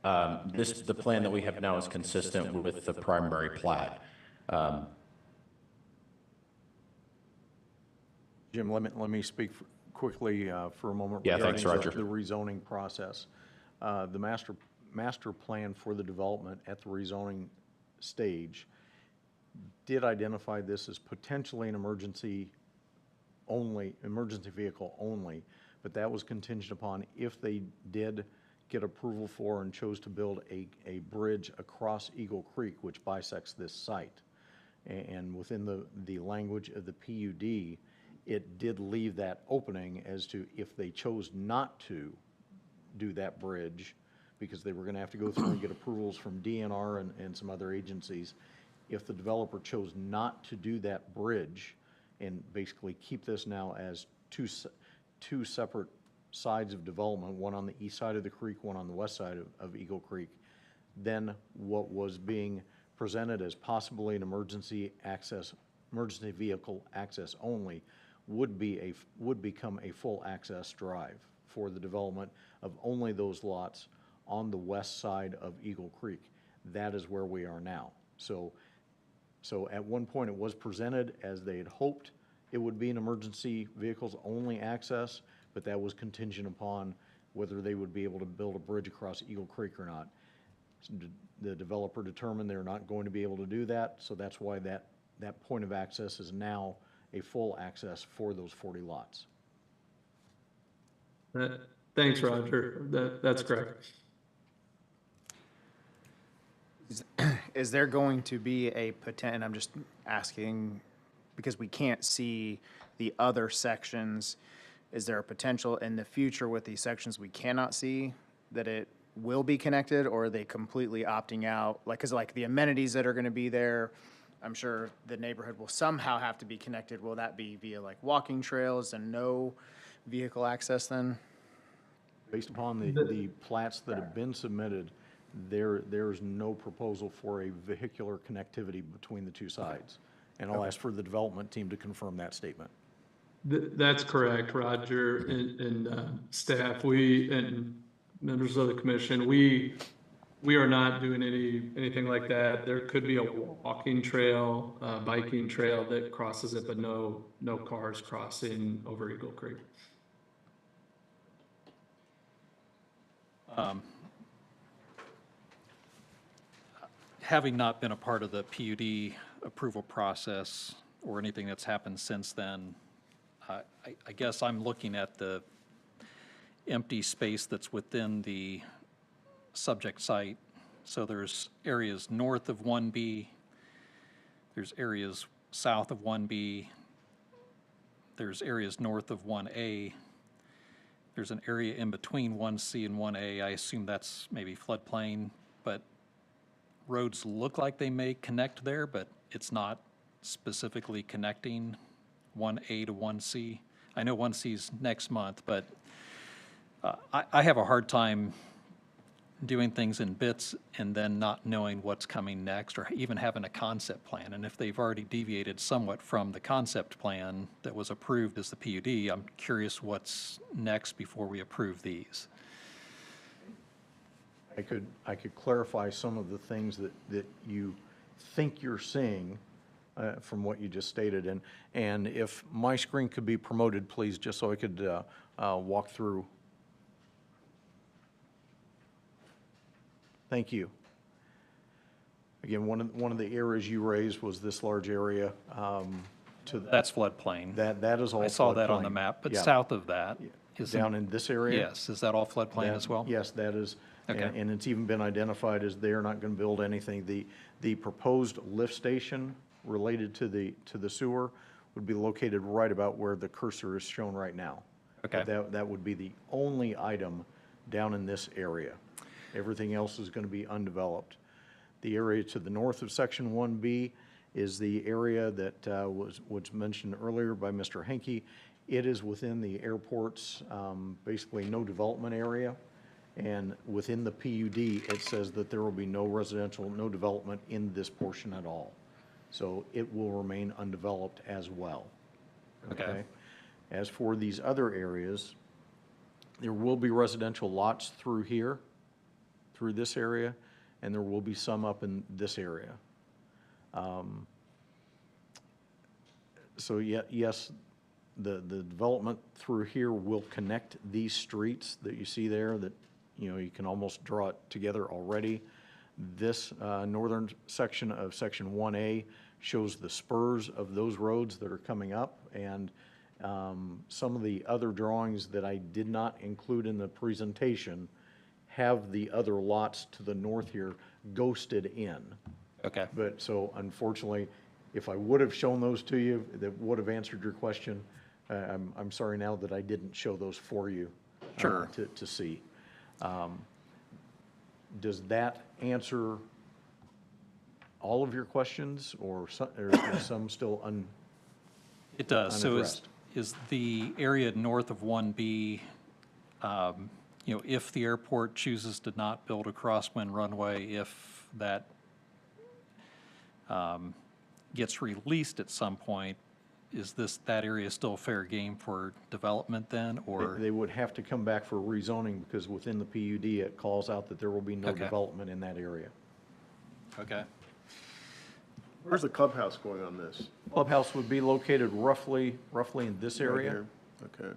the plan that we have now is consistent with the primary plat. Jim, let me speak quickly for a moment. Yeah, thanks, regarding Roger. The rezoning process. The master plan for the development at the rezoning stage did identify this as potentially an emergency vehicle only, but that was contingent upon if they did get approval for and chose to build a bridge across Eagle Creek, which bisects this site. And within the language of the PUD, it did leave that opening as to if they chose not to do that bridge, because they were going to have to go through and get approvals from DNR and some other agencies. If the developer chose not to do that bridge and basically keep this now as two separate sides of development, one on the east side of the creek, one on the west side of Eagle Creek, then what was being presented as possibly an emergency vehicle access only would become a full access drive for the development of only those lots on the west side of Eagle Creek. That is where we are now. So at one point it was presented as they had hoped it would be an emergency vehicles only access, but that was contingent upon whether they would be able to build a bridge across Eagle Creek or not. The developer determined they're not going to be able to do that, so that's why that point of access is now a full access for those 40 lots. Thanks, Roger. That's correct. Is there going to be a and I'm just asking because we can't see the other sections, is there a potential in the future with these sections we cannot see that it will be connected, or are they completely opting out? Because the amenities that are going to be there, I'm sure the neighborhood will somehow have to be connected. Will that be via walking trails and no vehicle access then? Based upon the plats that have been submitted, there's no proposal for a vehicular connectivity between the two sides. And I'll ask for the development team to confirm that statement. That's correct, Roger and staff. We and members of the commission, we We are not doing anything like that. There could be a walking trail, biking trail that crosses it, but no cars crossing over Eagle Creek. Having not been a part of the PUD approval process or anything that's happened since then, I guess I'm looking at the empty space that's within the subject site. So there's areas north of 1B, there's areas south of 1B, there's areas north of 1A, there's an area in between 1C and 1A. I assume that's maybe floodplain, but roads look like they may connect there, but it's not specifically connecting 1A to 1C. I know 1C's next month, but I have a hard time doing things in bits and then not knowing what's coming next or even having a concept plan. And if they've already deviated somewhat from the concept plan that was approved as the PUD, I'm curious what's next before we approve these. I could clarify some of the things that you think you're seeing from what you just stated. And if my screen could be promoted, please, just so I could walk through. Thank you. Again, one of the areas you raised was this large area That's floodplain. that is all I saw that on the floodplain. map, but Yeah. south of that is. Down in this area? Yes, is that all floodplain That- as well? Yes, that is, Okay. and it's even been identified as they're not going to build anything. The proposed lift station related to the sewer would be located right about where the cursor is shown right now. Okay. That would be the only item down in this area. Everything else is going to be undeveloped. The area to the north of Section 1B is the area that was mentioned earlier by Mr. Henke. It is within the airport's basically no development area. And within the PUD, it says that there will be no residential, no development in this portion at all. So it will remain undeveloped as well. Okay. As for these other areas, there will be residential lots through here, through this area, and there will be some up in this area. So yes, the development through here will connect these streets that you see there that, you can almost draw it together already. This northern section of Section 1A shows the spurs of those roads that are coming up, and some of the other drawings that I did not include in the presentation have the other lots to the north here ghosted in. Okay. But so unfortunately, if I would have shown those to you, that would have answered your question. I'm sorry now that I didn't show those for you. Sure. To see. Does that answer all of your questions, or is some still It does. So unaddressed? is the area north of 1B, if the airport chooses to not build a crosswind runway, if that gets released at some point, is that area still fair game for development then, or? They would have to come back for rezoning, because within the PUD, it calls out that there will be no Okay. development in that area. Okay. Where's the clubhouse going on this? Clubhouse would be located roughly in this Right area. here? Okay.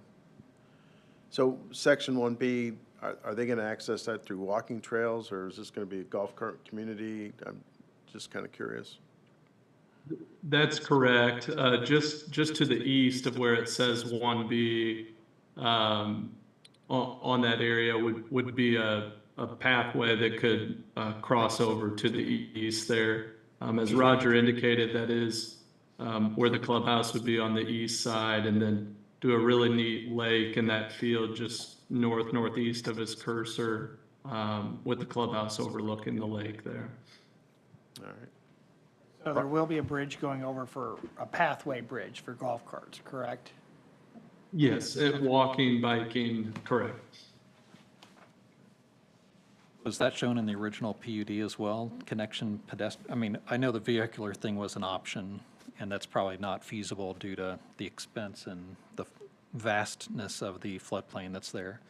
So Section 1B, are they going to access that through walking trails, or is this going to be a golf cart community? I'm just kind of curious. That's correct. Just to the east of where it says 1B, on that area would be a pathway that could cross over to the east there. As Roger indicated, that is where the clubhouse would be on the east side, and then do a really neat lake in that field just northeast of his cursor, with the clubhouse overlooking the lake there. All right. So there will be a bridge going over for a pathway bridge for golf carts, correct? Yes, walking, biking, correct. Was that shown in the original PUD as well? Connection pedestrian, I know the vehicular thing was an option, and that's probably not feasible due to the expense and the vastness of the floodplain that's there.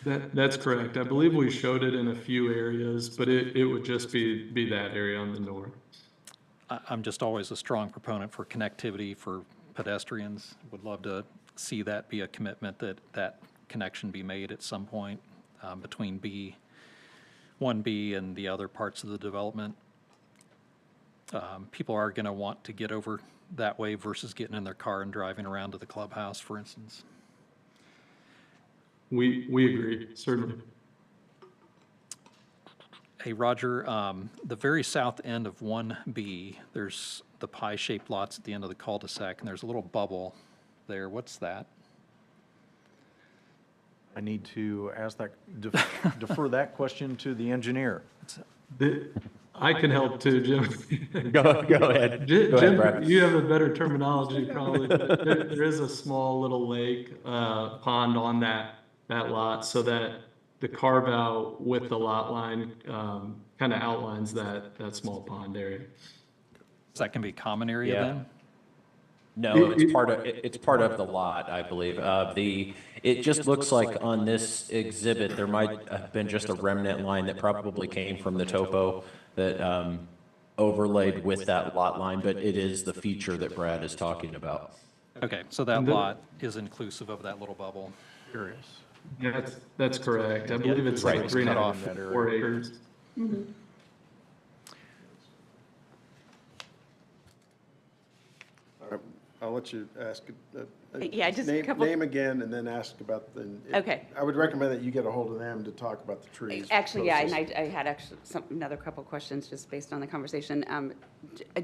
That's correct. I believe we showed it in a few areas, but it would just be that area on the north. I'm just always a strong proponent for connectivity for pedestrians. Would love to see that be a commitment, that that connection be made at some point between 1B and the other parts of the development. People are going to want to get over that way versus getting in their car and driving around to the clubhouse, for instance. We agree, certainly. Hey, Roger, the very south end of 1B, there's the pie-shaped lots at the end of the cul-de-sac, and there's a little bubble there. What's that? I need to ask that, defer that question to the engineer. I can help too, Jim. Go ahead. Jim, Go ahead, Brad. you have a better terminology probably. But there is a small little lake, pond on that lot, so that the carve out with the lot line kind of outlines that small pond area. So that can be common area Yeah. then? No, it's part of the lot, I believe. It just looks like on this exhibit, there might have been just a remnant line that probably came from the topo that overlaid with that lot line, but it is the feature that Brad is talking about. Okay, so that lot is inclusive of that little bubble. Curious. Yeah, that's correct. I believe it's Right. like 3.5 Cut off. 4 acres. All right, I'll let you ask. Yeah, just a name- couple- Name again and then ask about the. Okay. I would recommend that you get a hold of them to talk about the trees. Actually, yeah, and process. I had actually another couple questions just based on the conversation.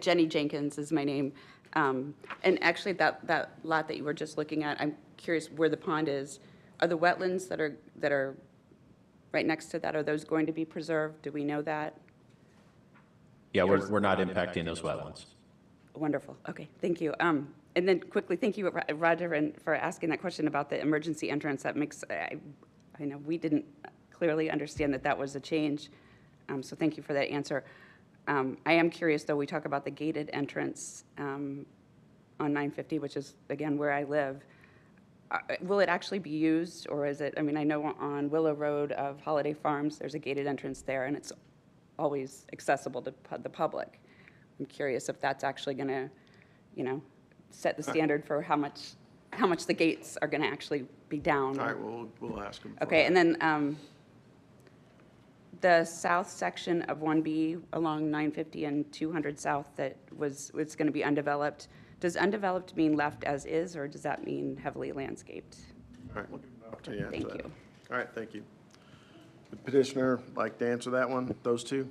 Jenny Jenkins is my name. And actually, that lot that you were just looking at, I'm curious where the pond is. Are the wetlands that are right next to that, are those going to be preserved? Do we know that? Yeah, we're not impacting those wetlands. Wonderful. Okay, thank you. And then quickly, thank you, Roger, for asking that question about the emergency entrance. That makes, I know we didn't clearly understand that was a change. So thank you for that answer. I am curious, though, we talk about the gated entrance on 950, which is, again, where I live. Will it actually be used, or is it, I mean, I know on Willow Road of Holiday Farms, there's a gated entrance there, and it's always accessible to the public. I'm curious if that's actually going to, set the standard for how much the gates are going to actually be down. All right, we'll ask them. Okay, and then the south section of 1B along 950 and 200 South it's going to be undeveloped. Does undeveloped mean left as is, or does that mean heavily landscaped? All right, we'll give you an opportunity to answer Thank that. you. All right, thank you. Would petitioner like to answer that one, those two?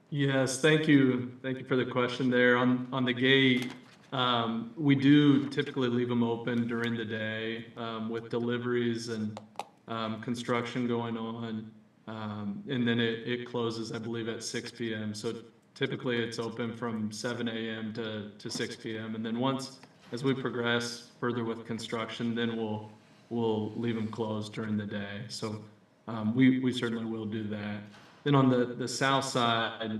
Yes, thank you. Thank you for the question there. On the gate, we do typically leave them open during the day with deliveries and construction going on. And then it closes, I believe, at 6 p.m. So typically it's open from 7 a.m. to 6 p.m. And then as we progress further with construction, then we'll leave them closed during the day. So we certainly will do that. Then on the south side,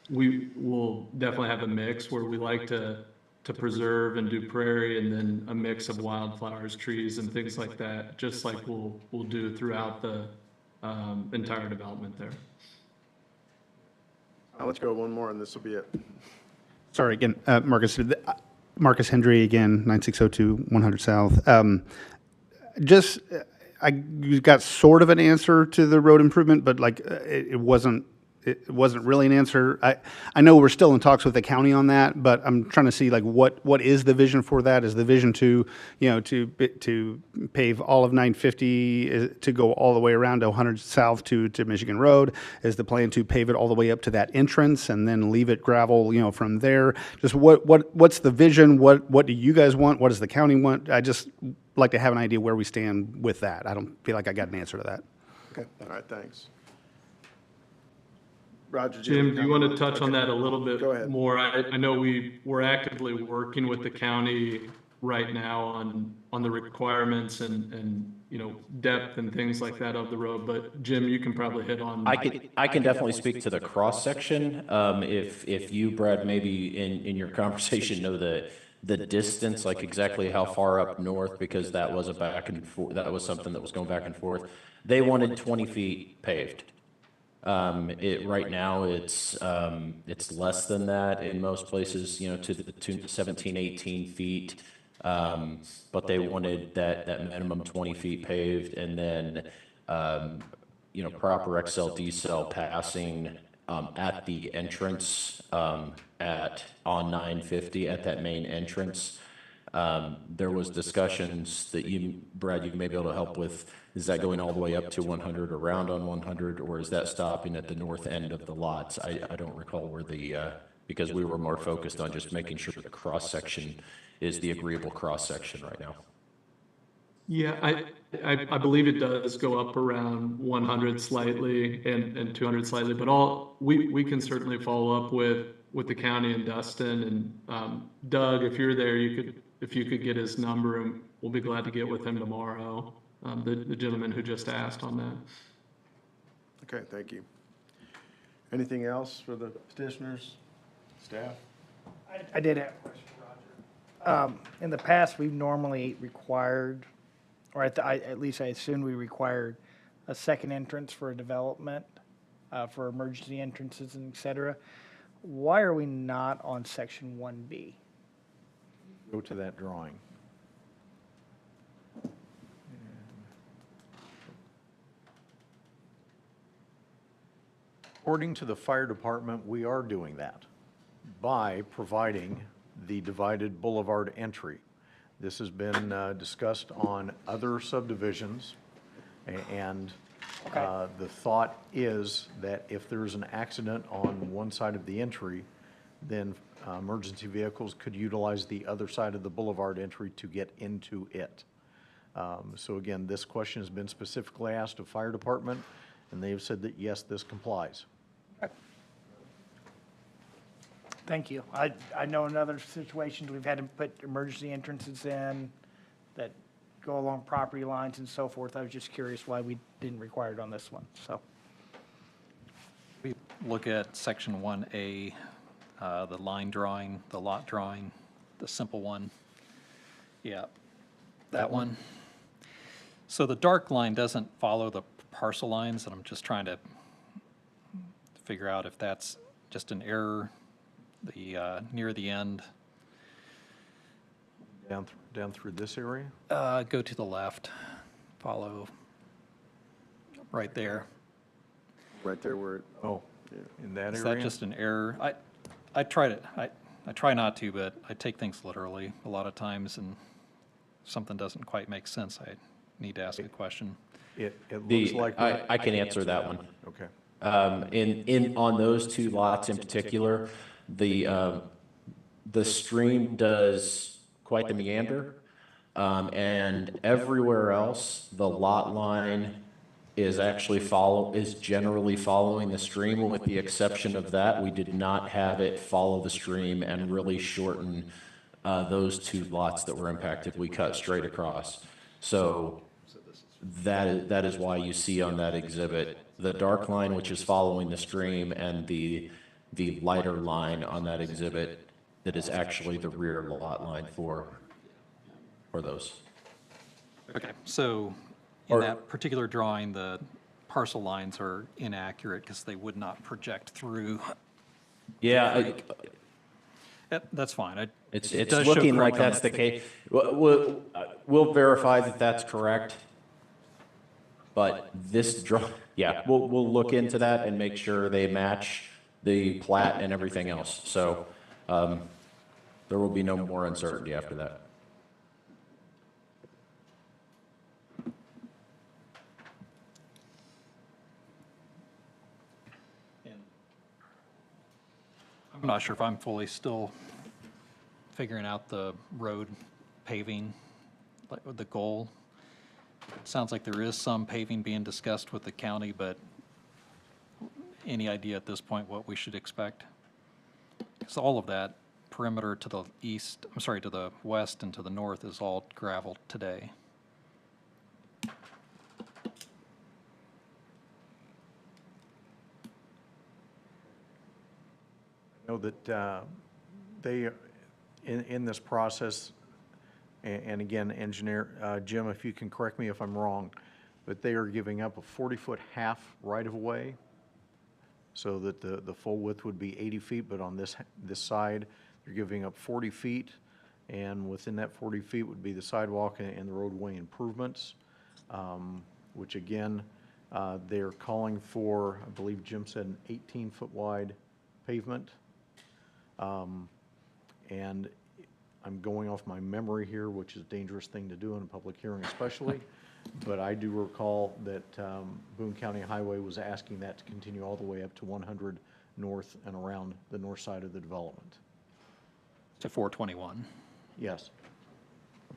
we will definitely have a mix where we like to preserve and do prairie, and then a mix of wildflowers, trees, and things like that, just like we'll do throughout the entire development there. Let's go one more, and this will be it. Sorry, again, Marcus Hendry, again, 9602 100 South. I got sort of an answer to the road improvement, but like it wasn't really an answer. I know we're still in talks with the county on that, but I'm trying to see like what is the vision for that? Is the vision to pave all of 950 to go all the way around to 100 South to Michigan Road? Is the plan to pave it all the way up to that entrance and then leave it gravel, from there? Just what's the vision? What do you guys want? What does the county want? I just like to have an idea where we stand with that. I don't feel like I got an answer to that. Okay, all right, thanks. Roger. Jim, do you want to touch on that a little bit Go ahead. more? I know we're actively working with the county right now on the requirements and depth and things like that of the road, but Jim, you can probably hit on. I can definitely speak to the cross section. If you, Brad, maybe in your conversation know the distance, like exactly how far up north, because that was a back and forth, that was something that was going back and forth. They wanted 20 feet paved. Right now, it's less than that in most places, you know, to 17, 18 feet. But they wanted that minimum 20 feet paved, and then, you know, proper XL decel passing, at the entrance, on 950 at that main entrance. There was discussions that Brad, you may be able to help with. Is that going all the way up to 100, around on 100, or is that stopping at the north end of the lots? I don't recall where because we were more focused on just making sure the cross-section is the agreeable cross-section right now. Yeah, I believe it does go up around 100 slightly and 200 slightly, but we can certainly follow up with the county and Dustin, and Doug, if you're there, if you could get his number, and we'll be glad to get with him tomorrow. The gentleman who just asked on that. Okay, thank you. Anything else for the petitioners, staff? I did have a question for Roger. In the past, we've normally required, or at least I assume we required a second entrance for a development, for emergency entrances and et cetera. Why are we not on section 1B? Go to that drawing. According to the fire department, we are doing that by providing the divided boulevard entry. This has been discussed on other subdivisions, and the thought is that if there's an accident on one side of the entry, then emergency vehicles could utilize the other side of the boulevard entry to get into it. So again, this question has been specifically asked of fire department, and they've said that yes, this complies. Thank you. I know in other situations, we've had to put emergency entrances in that go along property lines and so forth. I was just curious why we didn't require it on this one, so. We look at section 1A, the line drawing, the lot drawing, the simple one. Yeah, that one. So the dark line doesn't follow the parcel lines, and I'm just trying to figure out if that's just an error, near the end. Down through this area? Go to the left, follow right there. Right there where, Oh, in that area? Is that just an error? I try not to, but I take things literally a lot of times, and if something doesn't quite make sense, I need to ask a question. It looks like. I can answer that one. Okay. On those two lots in particular, the stream does quite the meander, and everywhere else, the lot line is generally following the stream. With the exception of that, we did not have it follow the stream and really shorten those two lots that were impacted. We cut straight across. So that is why you see on that exhibit the dark line, which is following the stream, and the lighter line on that exhibit that is actually the rear lot line for those. Okay, so in that particular drawing, the parcel lines are inaccurate because they would not project through. Yeah, That's fine. it's does show looking like correct on that's the case. We'll verify that that's correct. But this yeah, we'll look into that and make sure they match the plat and everything else. So there will be no more uncertainty after that. I'm not sure if I'm fully still figuring out the road paving, like the goal. It sounds like there is some paving being discussed with the county, but any idea at this point what we should expect? Because all of that perimeter to the east, to the west and to the north is all gravel today. I know that in this process, and again, engineer, Jim, if you can correct me if I'm wrong, but they are giving up a 40-foot half right-of-way, so that the full width would be 80 feet, but on this side, they're giving up 40 feet, and within that 40 feet would be the sidewalk and the roadway improvements, which again, they're calling for, I believe Jim said, an 18-foot wide pavement. And I'm going off my memory here, which is a dangerous thing to do in a public hearing especially, but I do recall that Boone County Highway was asking that to continue all the way up to 100 north and around the north side of the development. To 421. Yes.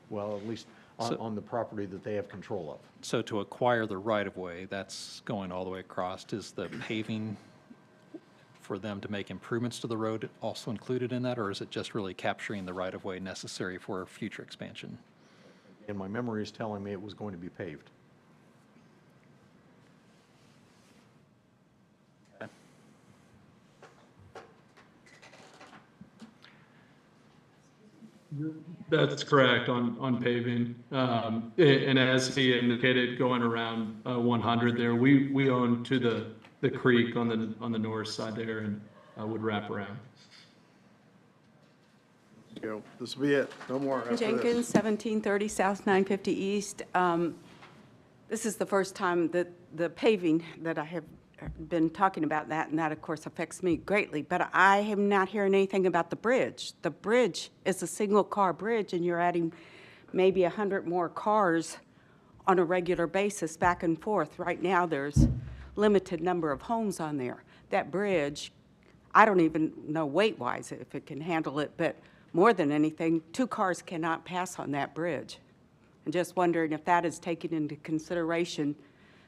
Well, at least So- on the property that they have control of. So to acquire the right-of-way, that's going all the way across. Is the paving for them to make improvements to the road also included in that, or is it just really capturing the right-of-way necessary for future expansion? And my memory is telling me it was going to be paved. That's correct on paving. And as he indicated, going around 100 there, we own to the creek on the north side there and would wrap around. Go. This will be it. No more after this. Jenkins, 1730 South 950 East. This is the first time that the paving that I have been talking about that, and that, of course, affects me greatly. But I am not hearing anything about the bridge. The bridge is a single-car bridge, and you're adding maybe 100 more cars on a regular basis back and forth. Right now, there's limited number of homes on there. That bridge, I don't even know weight-wise if it can handle it, but more than anything, 2 cars cannot pass on that bridge. I'm just wondering if that is taken into consideration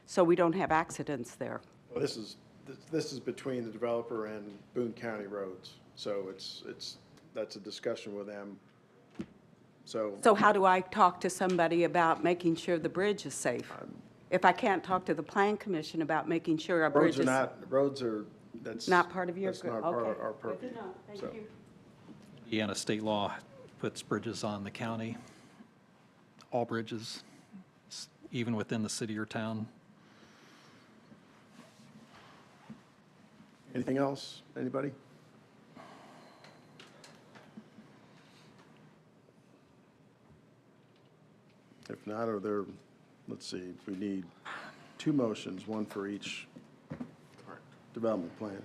so we don't have accidents there. Well, this is between the developer and Boone County Roads, so that's a discussion with them. So how do I talk to somebody about making sure the bridge is safe? If I can't talk to the Plan Commission about making sure our bridge is... that's not part of your... That's not part of Okay. our purview. Good to know. Thank So. you. Indiana state law puts bridges on the county, all bridges, even within the city or town. Anything else? Anybody? If not, let's see, we need 2 motions, one for each development plan.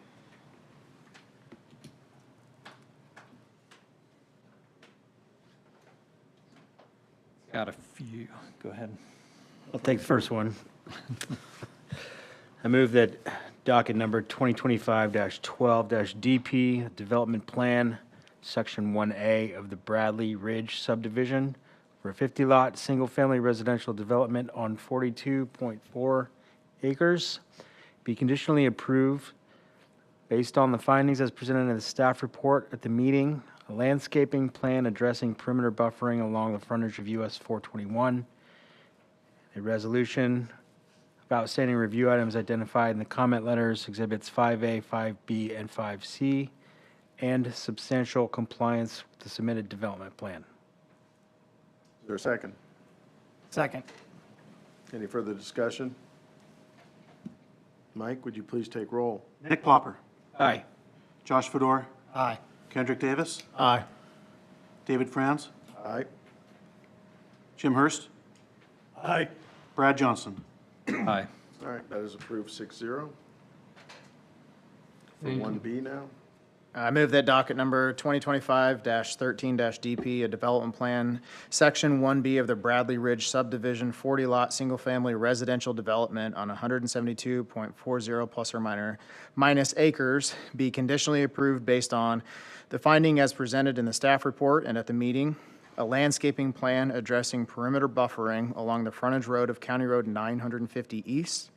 Got a few. Go ahead. I'll take the first one. I move that docket number 2025-12-DP, Development Plan, Section 1A of the Bradley Ridge subdivision for a 50-lot, single-family residential development on 42.4 acres, be conditionally approved based on the findings as presented in the staff report at the meeting, a landscaping plan addressing perimeter buffering along the frontage of US 421, a resolution of outstanding review items identified in the comment letters, Exhibits 5A, 5B, and 5C, and substantial compliance with the submitted development plan. Is there a second? Second. Any further discussion? Mike, would you please take roll? Nick Plopper. Aye. Josh Fedor. Aye. Kendrick Davis. Aye. David Franz. Aye. Jim Hurst. Aye. Brad Johnson. Aye. All right, that is approved 6-0. For Thank you. 1B now. I move that docket number 2025-13-DP, a development plan, Section 1B of the Bradley Ridge subdivision, 40-lot, single-family residential development on 172.40 plus or minus acres, be conditionally approved based on the finding as presented in the staff report and at the meeting, a landscaping plan addressing perimeter buffering along the frontage road of County Road 950 East,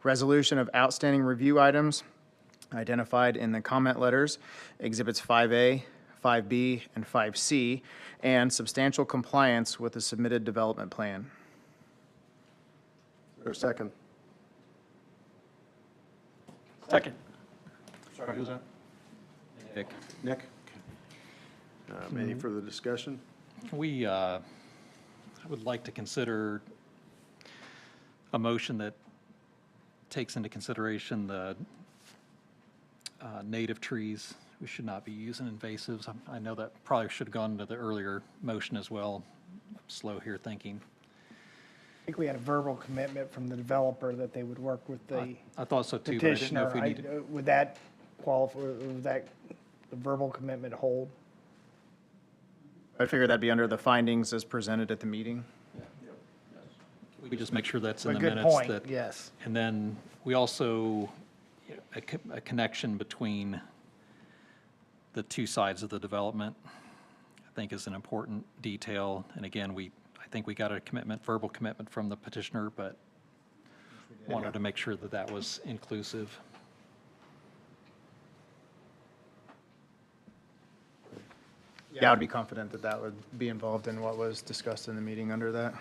resolution of outstanding review items identified in the comment letters, Exhibits 5A, 5B, and 5C, and substantial compliance with the submitted development plan. Is there a second? Second. Sorry, who's that? Nick. Nick? Any further discussion? I would like to consider a motion that takes into consideration the native trees. We should not be using invasives. I know that probably should have gone to the earlier motion as well. Slow here thinking. I think we had a verbal commitment from the developer that they would work with the I thought so too, but I didn't know if we petitioner. needed. Would that qualify, would that, the verbal commitment hold? I figure that'd be under the findings as presented at the meeting. We just make sure that's in A the good minutes. point, that- yes. And then we also, a connection between the two sides of the development, I think is an important detail. And again, I think we got a commitment, verbal commitment from the petitioner, but wanted to make sure that that was inclusive. Yeah, I would be confident that that would be involved in what was discussed in the meeting under that.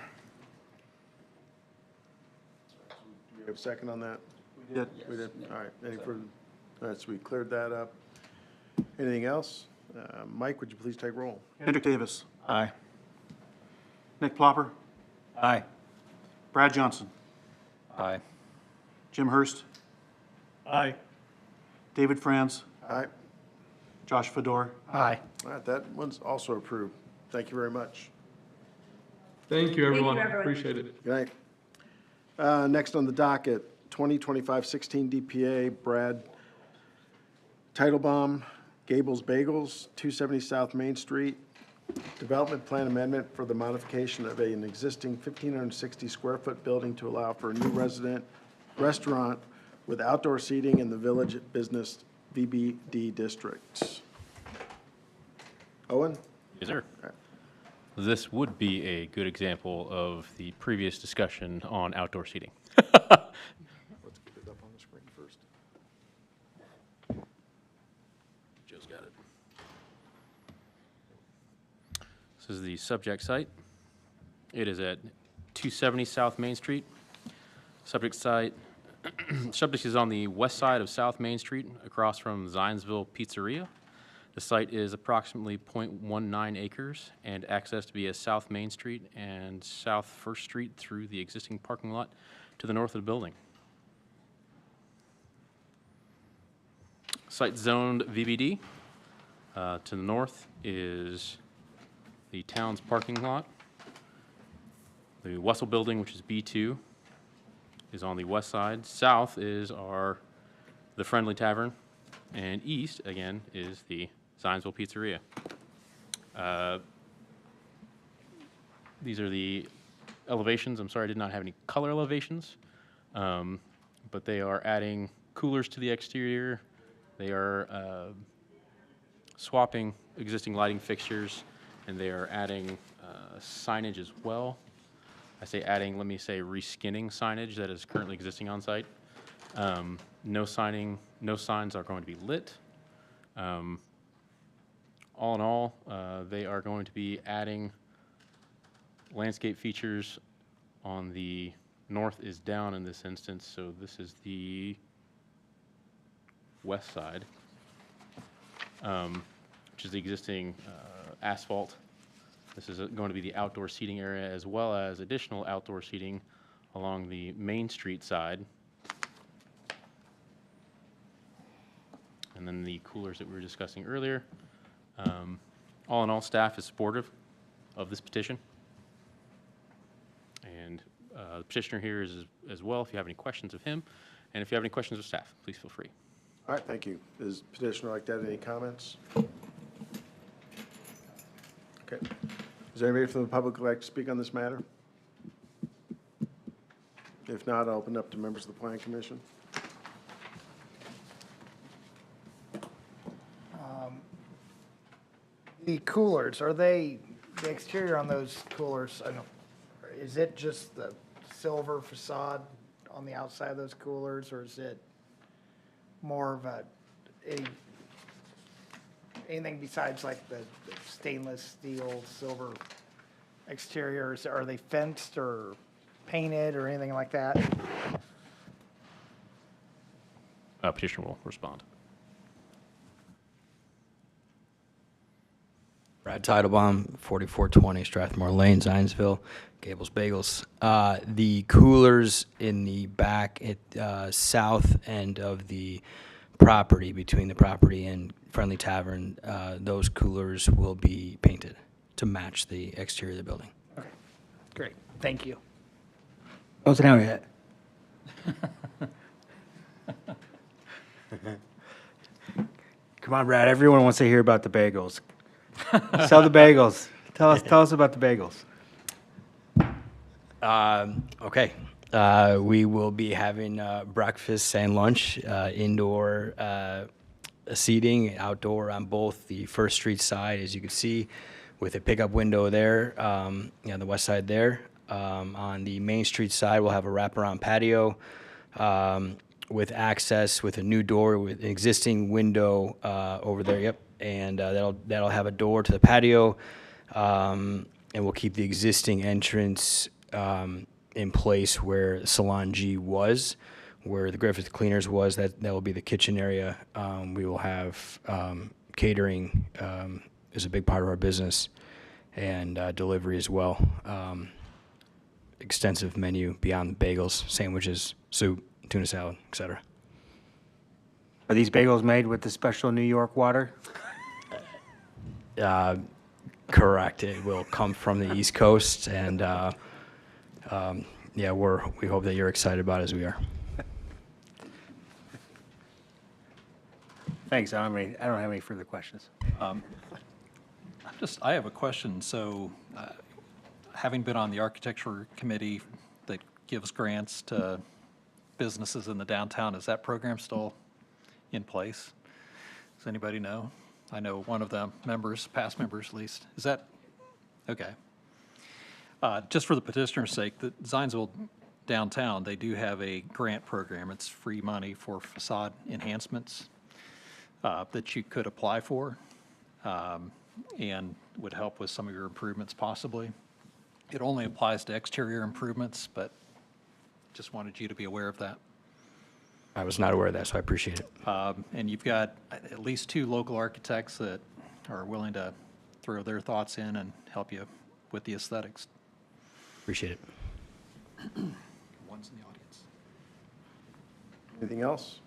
Do we have a second on that? We did. We did, all right, any further, all right, so we cleared that up. Anything else? Mike, would you please take roll? Hendrick Davis. Aye. Nick Plopper. Aye. Brad Johnson. Aye. Jim Hurst. Aye. David Franz. All right, Josh Fedor. Aye. all right, that one's also approved. Thank you very much. Thank you, everyone. Appreciate it. Good night. Next on the docket, 2025-16 DPA, Brad Titlebaum, Gables Bagels, 270 South Main Street. Development plan amendment for the modification of an existing 1,560 square foot building to allow for a new restaurant with outdoor seating in the Village Business VBD district. Owen? Yes, sir. This would be a good example of the previous discussion on outdoor seating. Let's get it up on the screen first. Joe's got it. This is the subject site. It is at 270 South Main Street. Subject site, subject is on the west side of South Main Street, across from Zionsville Pizzeria. The site is approximately 0.19 acres and accessed via South Main Street and South First Street through the existing parking lot to the north of the building. Site zoned VBD. To the north is the town's parking lot. The Wessel Building, which is B2, is on the west side. South is the Friendly Tavern, and east, again, is the Zionsville Pizzeria. These are the elevations. I'm sorry I did not have any color elevations, but they are adding coolers to the exterior. They are swapping existing lighting fixtures, and they are adding signage as well. I say adding, let me say reskinning signage that is currently existing on site. No signs are going to be lit. All in all, they are going to be adding landscape features on the north is down in this instance, so this is the west side, which is the existing asphalt. This is going to be the outdoor seating area as well as additional outdoor seating along the Main Street side. And then the coolers that we were discussing earlier. All in all, staff is supportive of this petition. And the petitioner here is as well, if you have any questions of him. And if you have any questions of staff, please feel free. All right, thank you. Does petitioner like to add any comments? Okay. Is there anybody from the public who'd like to speak on this matter? If not, I'll open up to members of the planning commission. The coolers, are they, the exterior on those coolers, is it just the silver facade on the outside of those coolers, or is it more of anything besides like the stainless steel silver exteriors? Are they fenced or painted or anything like that? Petitioner will respond. Brad Titlebaum, 4420 Strathmore Lane, Zionsville, Gables Bagels. The coolers in the back at south end of the property, between the property and Friendly Tavern, those coolers will be painted to match the exterior of the building. Okay, great, thank you. Don't sit down yet. Come on, Brad, everyone wants to hear about the bagels. Sell the bagels. Tell us about the bagels. Okay. We will be having breakfast and lunch, indoor seating, outdoor on both the First Street side, as you can see, with a pickup window there, on the west side there. On the Main Street side, we'll have a wraparound patio with access, with a new door, with an existing window over there. Yep, and that'll have a door to the patio, and we'll keep the existing entrance in place where Salon G was, where the Griffith Cleaners was. That will be the kitchen area. We will have catering is a big part of our business, and delivery as well. Extensive menu beyond the bagels, sandwiches, soup, tuna salad, etc. Are these bagels made with the special New York water? Correct. It will come from the East Coast, and yeah, we hope that you're excited about it as we are. Thanks. I don't have any further questions. I have a question. So, having been on the architecture committee that gives grants to businesses in the downtown, is that program still in place? Does anybody know? I know one of the members, past members at least. Is that, okay. Just for the petitioner's sake, the Zionsville downtown, they do have a grant program. It's free money for facade enhancements that you could apply for and would help with some of your improvements possibly. It only applies to exterior improvements, but just wanted you to be aware of that. I was not aware of that, so I appreciate it. And you've got at least 2 local architects that are willing to throw their thoughts in and help you with the aesthetics. Appreciate it. One's in the audience. Anything else?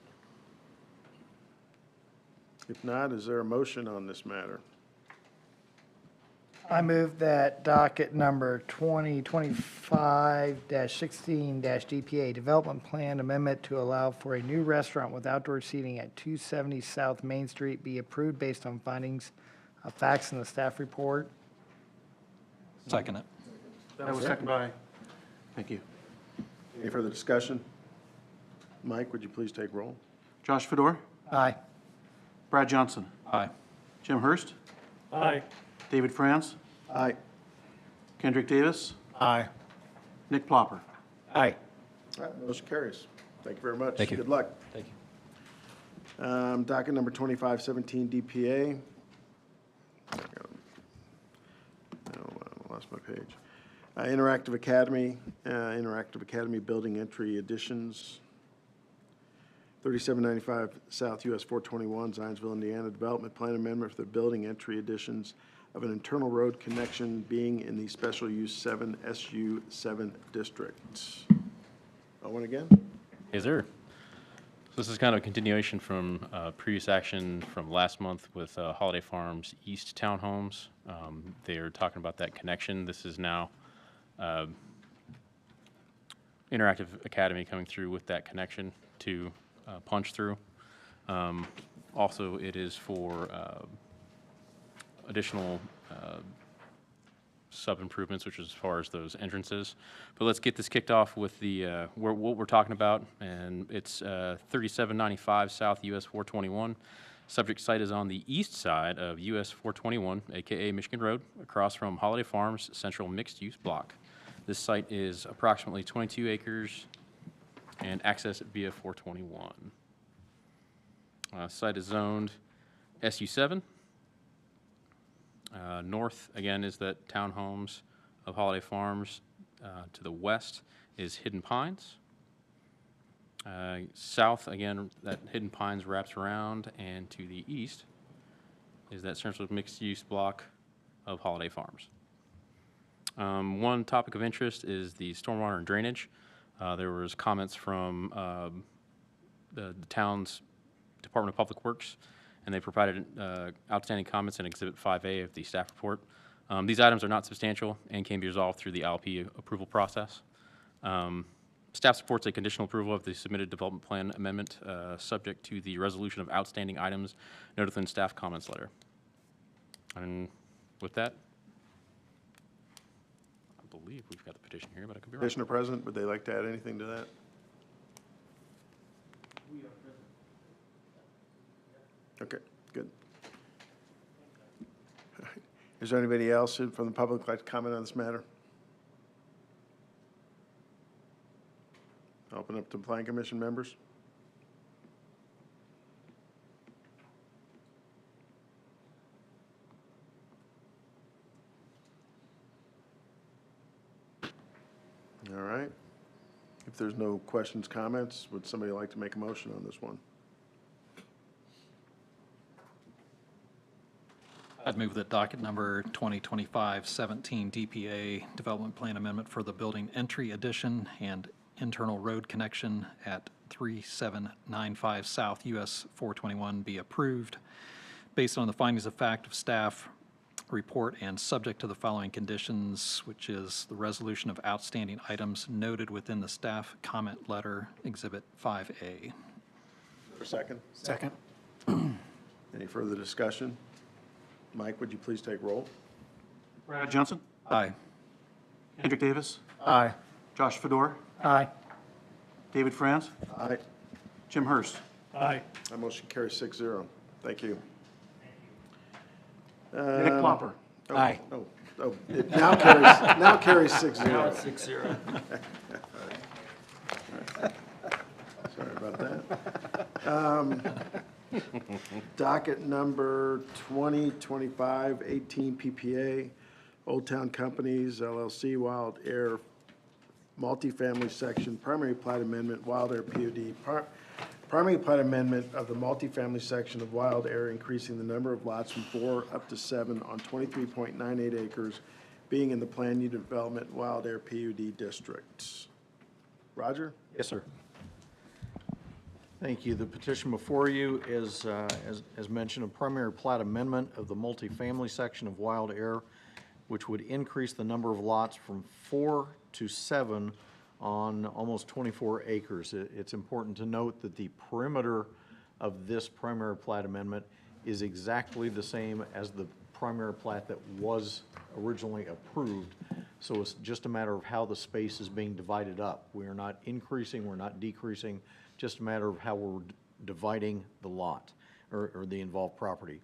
If not, is there a motion on this matter? I move that docket number 2025-16-DPA, Development Plan Amendment to allow for a new restaurant with outdoor seating at 270 South Main Street be approved based on findings of facts in the staff report. Second it. That was seconded by, thank you. Any further discussion? Mike, would you please take roll? Josh Fedor, Aye. Brad Johnson, Aye. Jim Hurst, Aye. David Franz, Aye. Kendrick Davis, Aye. Nick Plopper. Aye. All right, motion carries. Thank you very much. Thank you. Good luck. Thank you. Docket number 2517 DPA. I lost my page. Interactive Academy building entry additions. 3795 South US 421, Zionsville, Indiana. Development plan amendment for the building entry additions of an internal road connection being in the special use 7 SU 7 district. Owen again? Yes, sir. So this is kind of a continuation from previous action from last month with Holiday Farms East Townhomes. They're talking about that connection. This is now Interactive Academy coming through with that connection to punch through. Also, it is for additional sub-improvements, which is as far as those entrances. But let's get this kicked off with the what we're talking about, and it's 3795 South US 421. Subject site is on the east side of US 421, aka Michigan Road, across from Holiday Farms Central Mixed Use Block. This site is approximately 22 acres and access via 421. Site is zoned SU7. North, again, is that townhomes of Holiday Farms. To the west is Hidden Pines. South, again, that Hidden Pines wraps around, and to the east is that Central Mixed Use Block of Holiday Farms. One topic of interest is the stormwater and drainage. There was comments from the town's Department of Public Works, and they provided outstanding comments in Exhibit 5A of the staff report. These items are not substantial and can be resolved through the LP approval process. Staff supports a conditional approval of the submitted development plan amendment subject to the resolution of outstanding items noted within staff comments letter. And with that, I believe we've got the petition here, but I could be wrong. Petitioner present, would they like to add anything to that? Okay, good. All right. Is there anybody else from the public who'd like to comment on this matter? Open up to Plan Commission members. All right. If there's no questions, comments, would somebody like to make a motion on this one? I'd move that docket number 2025-17 DPA Development Plan Amendment for the building entry addition and internal road connection at 3795 South US 421 be approved based on the findings of fact of staff report and subject to the following conditions, which is the resolution of outstanding items noted within the staff comment letter, Exhibit 5A. For a second? Second. Any further discussion? Mike, would you please take roll? Brad Johnson? Aye. Hendrick Davis? Aye. Josh Fedor? Aye. David Franz? Aye. Jim Hurst? Aye. That motion carries 6-0. Thank you. Nick Plopper? Aye. It now carries 6-0. Now it's 6-0. Sorry about that. Docket number 2025-18 PPA, Old Town Companies, LLC, Wild Air Multifamily Section, Primary Plat Amendment, Wild Air PUD, Primary Plat Amendment of the Multifamily Section of Wild Air, increasing the number of lots from 4 up to 7 on 23.98 acres, being in the Planned Unit Development Wild Air PUD District. Roger? Yes, sir. Thank you. The petition before you is, as mentioned, a primary plat amendment of the multifamily section of Wild Air, which would increase the number of lots from 4 to 7 on almost 24 acres. It's important to note that the perimeter of this primary plat amendment is exactly the same as the primary plat that was originally approved. So it's just a matter of how the space is being divided up. We are not increasing, we're not decreasing, just a matter of how we're dividing the lot or the involved property.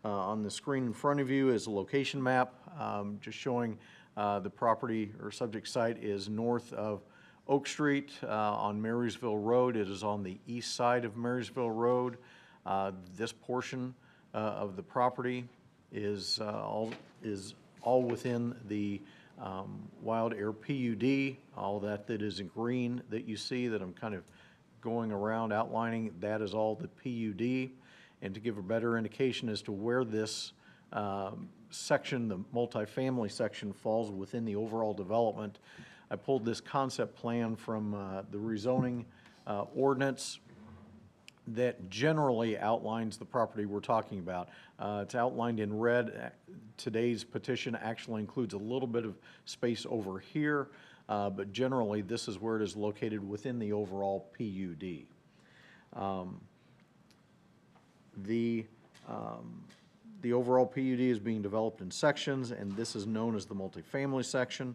On the screen in front of you is a location map, just showing the property or subject site is north of Oak Street on Marysville Road. It is on the east side of Marysville Road. This portion of the property is all within the Wild Air PUD. All that is in green that you see that I'm kind of going around outlining, that is all the PUD. And to give a better indication as to where this section, the multifamily section, falls within the overall development, I pulled this concept plan from the rezoning ordinance that generally outlines the property we're talking about. It's outlined in red. Today's petition actually includes a little bit of space over here, but generally this is where it is located within the overall PUD. The overall PUD is being developed in sections, and this is known as the multifamily section.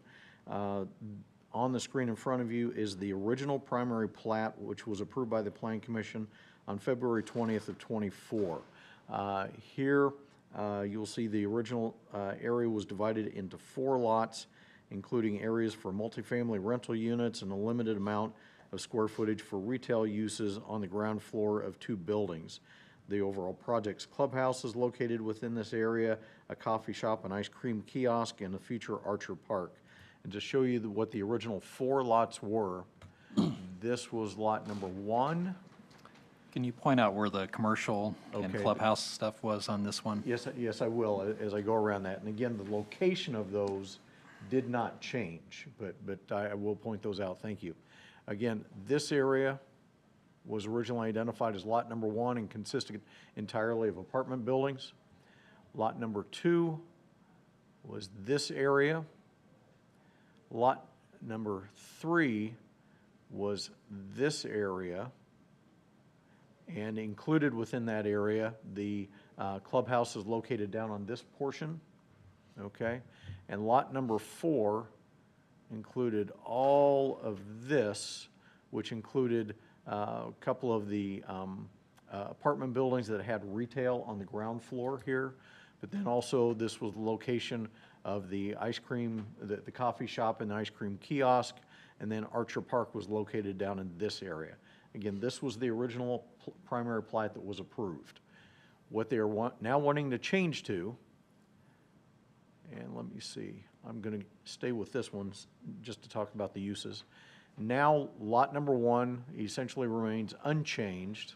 On the screen in front of you is the original primary plat, which was approved by the Planning Commission on February 20th of 24. Here, you'll see the original area was divided into 4 lots, including areas for multifamily rental units and a limited amount of square footage for retail uses on the ground floor of 2 buildings. The overall project's clubhouse is located within this area, a coffee shop, an ice cream kiosk, and a future Archer Park. And to show you what the original 4 lots were, this was lot number 1, Can you point out where the commercial and Okay. clubhouse stuff was on this one? Yes, I will, as I go around that. And again, the location of those did not change, but I will point those out, thank you. Again, this area was originally identified as lot number 1 and consisted entirely of apartment buildings. Lot number 2 was this area. Lot number 3 was this area. And included within that area, the clubhouse is located down on this portion, okay? And lot number 4 included all of this, which included a couple of the apartment buildings that had retail on the ground floor here. But then also, this was the location of the ice cream, the coffee shop and the ice cream kiosk, and then Archer Park was located down in this area. Again, this was the original primary plat that was approved. What they are now wanting to change to, and let me see, I'm going to stay with this one just to talk about the uses. Now, lot number 1 essentially remains unchanged.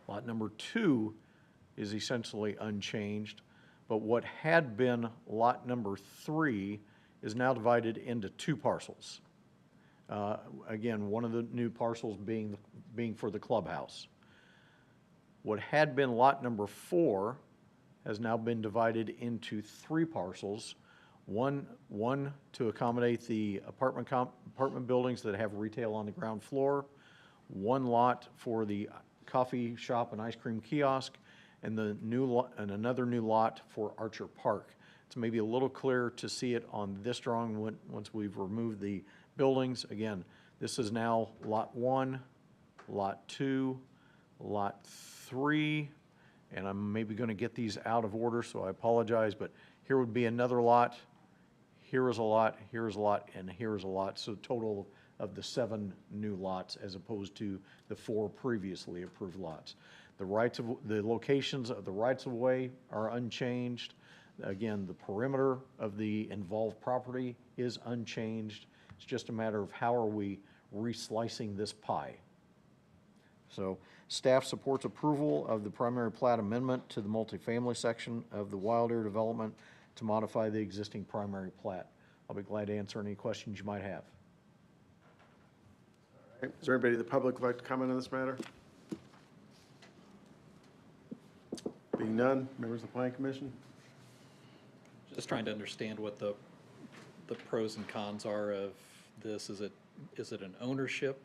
Lot number 2 is essentially unchanged, but what had been lot number 3 is now divided into 2 parcels. Again, one of the new parcels being for the clubhouse. What had been lot number 4 has now been divided into 3 parcels. One to accommodate the apartment buildings that have retail on the ground floor, 1 lot for the coffee shop and ice cream kiosk, and another new lot for Archer Park. It's maybe a little clearer to see it on this drawing once we've removed the buildings. Again, this is now lot 1, lot 2, lot 3, and I'm maybe going to get these out of order, so I apologize, but here would be another lot, here is a lot, here is a lot, and here is a lot. So total of the 7 new lots as opposed to the 4 previously approved lots. The locations of the rights-of-way are unchanged. Again, the perimeter of the involved property is unchanged. It's just a matter of how are we reslicing this pie. So staff supports approval of the primary plat amendment to the multifamily section of the Wild Air development to modify the existing primary plat. I'll be glad to answer any questions you might have. Is there anybody in the public who'd like to comment on this matter? Being none, members of the Planning Commission? Just trying to understand what the pros and cons are of this. Is it an ownership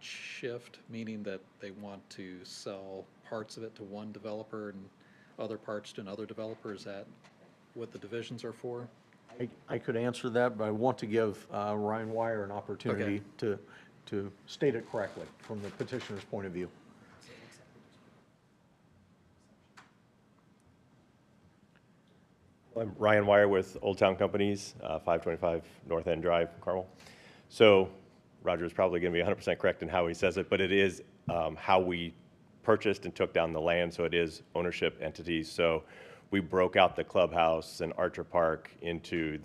shift, meaning that they want to sell parts of it to one developer and other parts to another developer? Is that what the divisions are for? I could answer that, but I want to give Ryan Wire an opportunity to state it correctly from the petitioner's point of view. I'm Ryan Wire with Old Town Companies, 525 North End Drive, Carmel. So Roger is probably going to be 100% correct in how he says it, but it is how we purchased and took down the land, so it is ownership entities. So we broke out the clubhouse and Archer Park into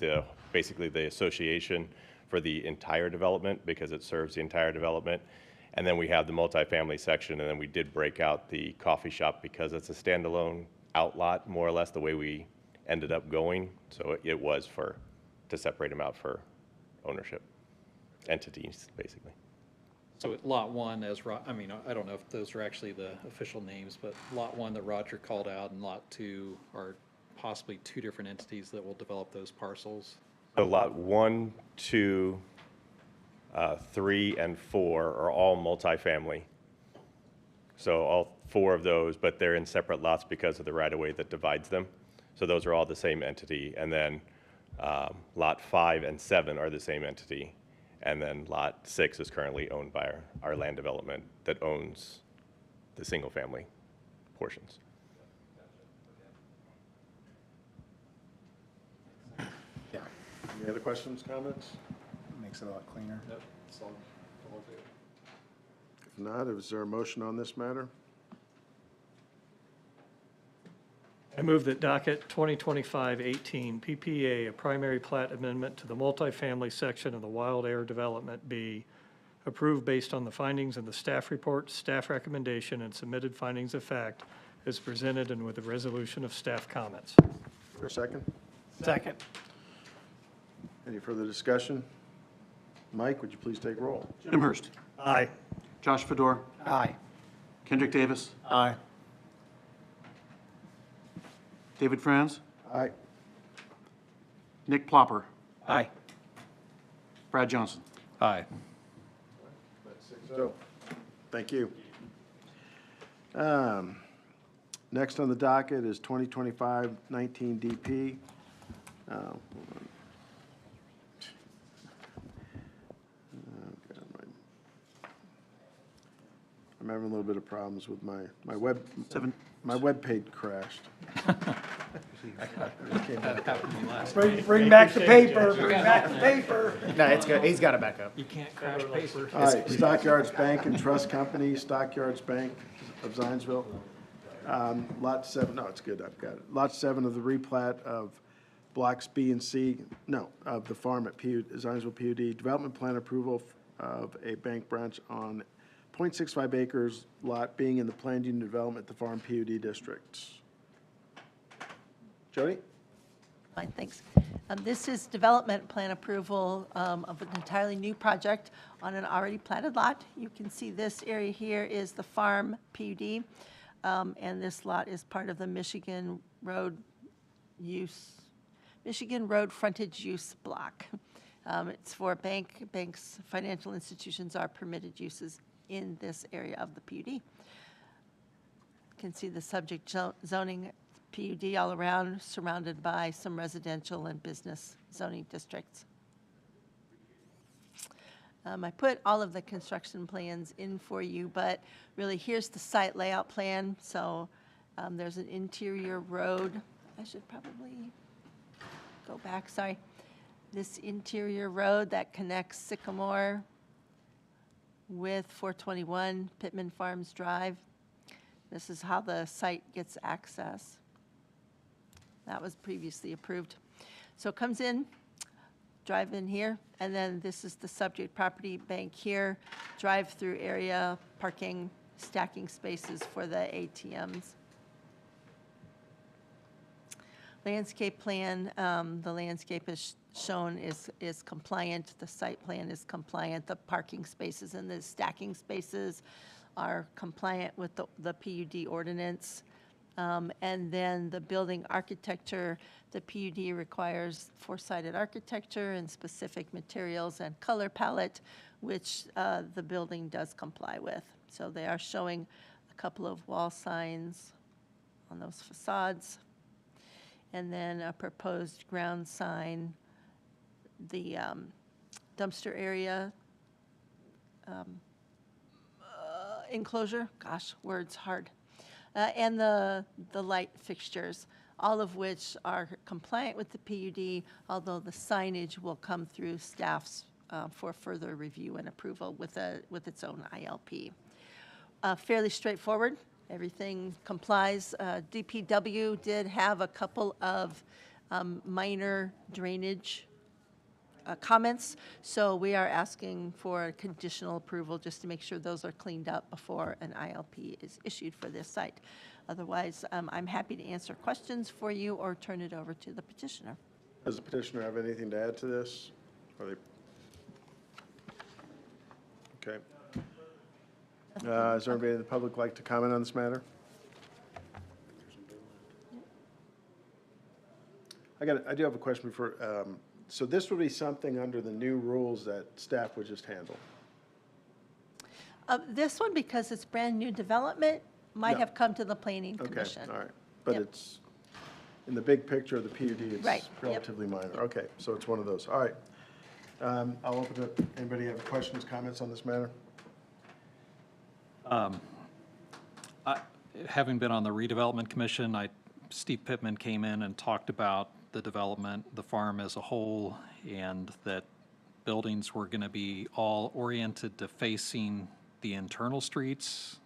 basically the association for the entire development because it serves the entire development. And then we have the multifamily section, and then we did break out the coffee shop because it's a standalone outlot, more or less the way we ended up going. So it was to separate them out for ownership entities, basically. So lot 1, I don't know if those are actually the official names, but lot 1 that Roger called out and lot 2 are possibly 2 different entities that will develop those parcels. So lot 1, 2, 3, and 4 are all multifamily. So all 4 of those, but they're in separate lots because of the right-of-way that divides them. So those are all the same entity. And then lot 5 and 7 are the same entity. And then lot 6 is currently owned by our land development that owns the single-family portions. Yeah. Any other questions, comments? Makes it a lot cleaner. If not, is there a motion on this matter? I move that docket 2025-18 PPA, a primary plat amendment to the multifamily section of the Wild Air development, be approved based on the findings in the staff report, staff recommendation, and submitted findings of fact as presented and with a resolution of staff comments. For a second? Second. Any further discussion? Mike, would you please take roll? Jim Hurst. Aye. Josh Fedor. Aye. Kendrick Davis. Aye. David Franz. Aye. Nick Plopper. Aye. Brad Johnson. Aye. So, thank you. Next on the docket is 2025-19 DP. Hold on. God, I'm having a little bit of problems with my web page crashed. Bring back the paper, bring back the paper. No, it's good. He's got it back up. You can't crash paper. All right, Stockyards Bank and Trust Company, Stockyards Bank of Zionsville. Lot 7, no, it's good, I've got it. Lot 7 of the replat of blocks B and C, no, of the farm at Zionsville PUD. Development plan approval of a bank branch on .65 acres lot being in the planned unit development at the farm PUD district. Jody? Fine, thanks. This is development plan approval of an entirely new project on an already platted lot. You can see this area here is the farm PUD, and this lot is part of the Michigan Road frontage use block. It's for banks, financial institutions are permitted uses in this area of the PUD. You can see the subject zoning PUD all around, surrounded by some residential and business zoning districts. I put all of the construction plans in for you, but really here's the site layout plan. So there's an interior road. I should probably go back, sorry. This interior road that connects Sycamore with 421 Pittman Farms Drive. This is how the site gets access. That was previously approved. So it comes in, drive in here, and then this is the subject property bank here, drive-through area, parking, stacking spaces for the ATMs. Landscape plan, the landscape is shown is compliant, the site plan is compliant, the parking spaces and the stacking spaces are compliant with the PUD ordinance. And then the building architecture, the PUD requires four-sided architecture and specific materials and color palette, which the building does comply with. So they are showing a couple of wall signs on those facades, and then a proposed ground sign, the dumpster area enclosure, gosh, words hard, and the light fixtures, all of which are compliant with the PUD, although the signage will come through staff's for further review and approval with its own ILP. Fairly straightforward. Everything complies. DPW did have a couple of minor drainage comments, so we are asking for conditional approval just to make sure those are cleaned up before an ILP is issued for this site. Otherwise, I'm happy to answer questions for you or turn it over to the petitioner. Does the petitioner have anything to add to this? Okay. Is there anybody in the public like to comment on this matter? I do have a question before. So this would be something under the new rules that staff would just handle? This one, because it's brand new development, might No. have come to the planning commission. Okay, all right. But Yep. it's, in the big picture of the PUD, it's Right, yep. relatively minor. Okay, so it's one of those. All right. I'll open it up. Anybody have questions, comments on this matter? Having been on the redevelopment commission, Steve Pittman came in and talked about the development, the farm as a whole, and that buildings were going to be all oriented to facing the internal streets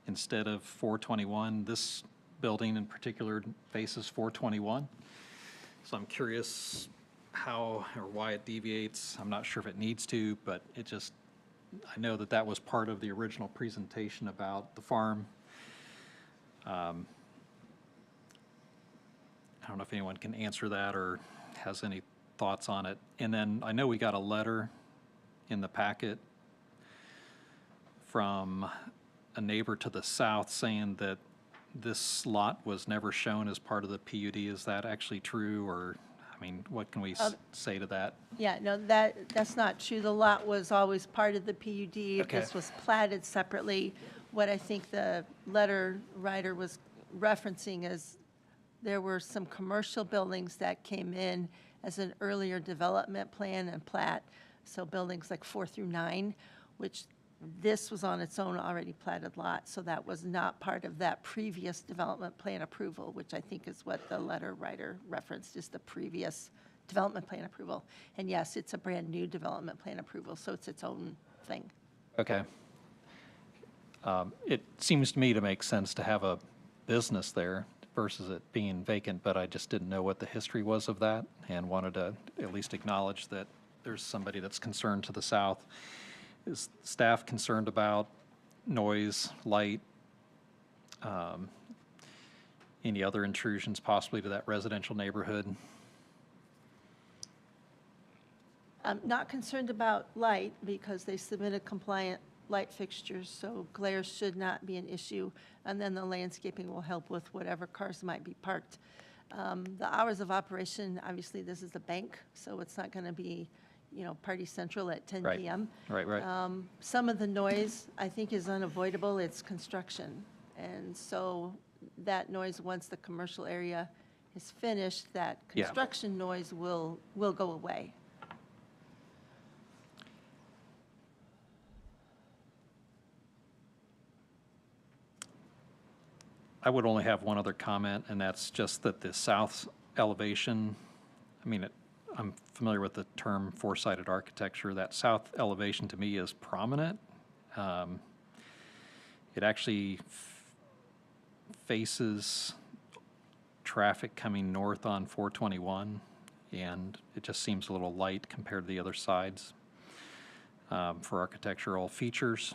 instead of 421. This building in particular faces 421. So I'm curious how or why it deviates. I'm not sure if it needs to, but it just I know that that was part of the original presentation about the farm. I don't know if anyone can answer that or has any thoughts on it. And then I know we got a letter in the packet from a neighbor to the south saying that this lot was never shown as part of the PUD. Is that actually true, or, I mean, what can we say to that? Yeah, no, that's not true. The lot was always part of the PUD. Okay. This was platted separately. What I think the letter writer was referencing is there were some commercial buildings that came in as an earlier development plan and plat. So buildings like 4 through 9, which this was on its own already platted lot. So that was not part of that previous development plan approval, which I think is what the letter writer referenced, is the previous development plan approval. And yes, it's a brand-new development plan approval, so it's its own thing. Okay. It seems to me to make sense to have a business there versus it being vacant, but I just didn't know what the history was of that and wanted to at least acknowledge that there's somebody that's concerned to the south. Is staff concerned about noise, light, any other intrusions possibly to that residential neighborhood? I'm not concerned about light because they submitted compliant light fixtures, so glare should not be an issue. And then the landscaping will help with whatever cars might be parked. The hours of operation, obviously, this is a bank, so it's not going to be, party central at 10 Right. p.m. Right. Some of the noise, I think, is unavoidable. It's construction. And so that noise, once the commercial area is finished, that Yeah. construction noise will go away. I would only have one other comment, and that's just that the south elevation, I mean, I'm familiar with the term four-sided architecture. That south elevation to me is prominent. It actually faces traffic coming north on 421, and it just seems a little light compared to the other sides for architectural features.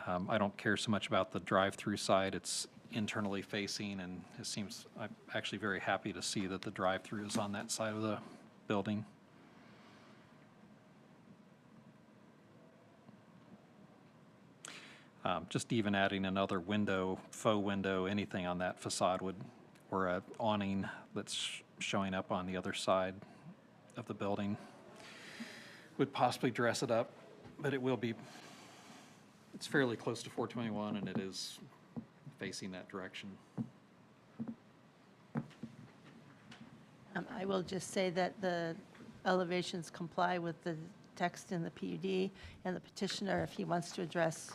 I don't care so much about the drive-through side. It's internally facing, and I'm actually very happy to see that the drive-through is on that side of the building. Just even adding another window, faux window, anything on that facade or an awning that's showing up on the other side of the building would possibly dress it up, but it's fairly close to 421, and it is facing that direction. I will just say that the elevations comply with the text in the PUD, and the petitioner, if he wants to address,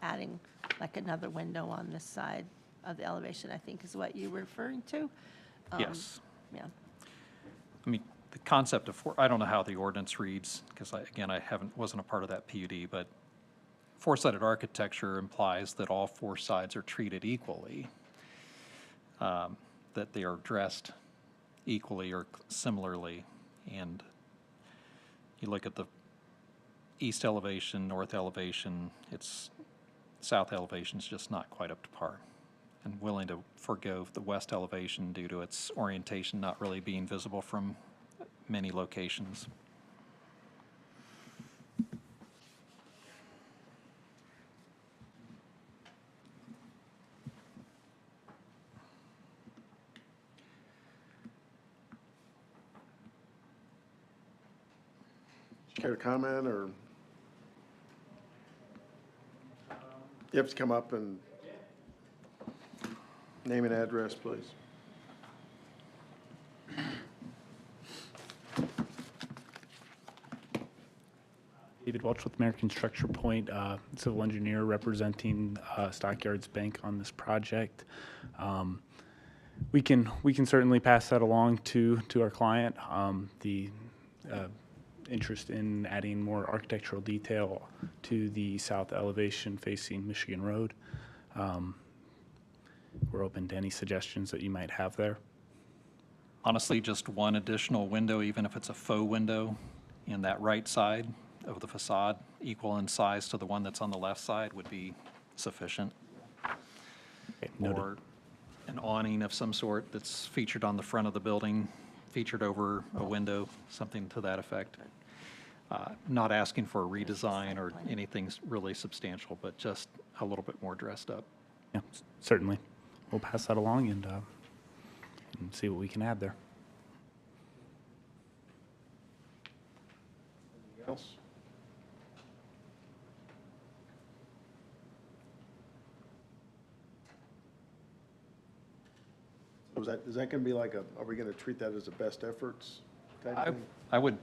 adding like another window on this side of the elevation, I think is what you were referring to. Yes. Yeah. I mean, the concept of I don't know how the ordinance reads, because I wasn't a part of that PUD, but four-sided architecture implies that all four sides are treated equally, that they are dressed equally or similarly. And you look at the east elevation, north elevation, south elevation is just not quite up to par. And willing to forego the west elevation due to its orientation not really being visible from many locations. Care to comment, or? You have to come up and name and address, please. David Welch with American Structure Point, civil engineer representing Stockyards Bank on this project. We can certainly pass that along to our client. The interest in adding more architectural detail to the south elevation facing Michigan Road. We're open to any suggestions that you might have there. Honestly, just one additional window, even if it's a faux window in that right side, of the facade, equal in size to the one that's on the left side, would be sufficient. noted. Or an awning of some sort that's featured on the front of the building, featured over a window, something to that effect. Not asking for a redesign or anything really substantial, but just a little bit more dressed up. Yeah, certainly. We'll pass that along and see what we can add there. Anything else? So is that gonna be like are we gonna treat that as a best efforts type thing?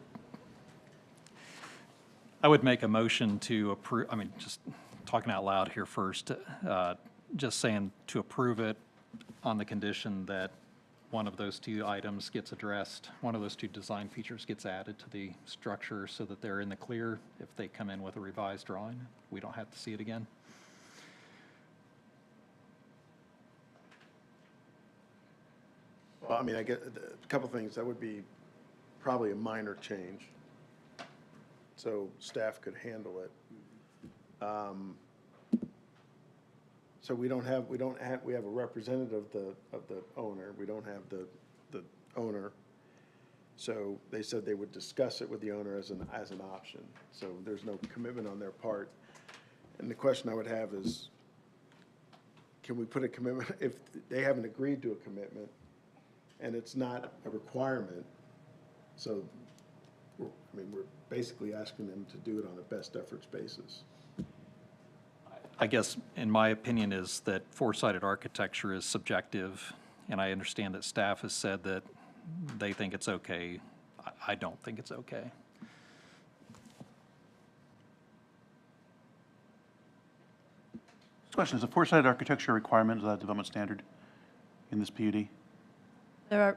I would make a motion to approve, I mean, just talking out loud here first, just saying to approve it on the condition that one of those two items gets addressed, one of those two design features gets added to the structure so that they're in the clear. If they come in with a revised drawing, we don't have to see it again. Well, I mean, I get a couple things. That would be probably a minor change. So staff could handle it. So we have a representative of the owner. We don't have the owner. So they said they would discuss it with the owner as an option. So there's no commitment on their part. And the question I would have is, can we put a commitment, if they haven't agreed to a commitment and it's not a requirement, so we're basically asking them to do it on a best efforts basis. I guess, in my opinion, is that four-sided architecture is subjective, and I understand that staff has said that they think it's okay. I don't think it's okay. This question, is a four-sided architecture requirement of that development standard in this PUD?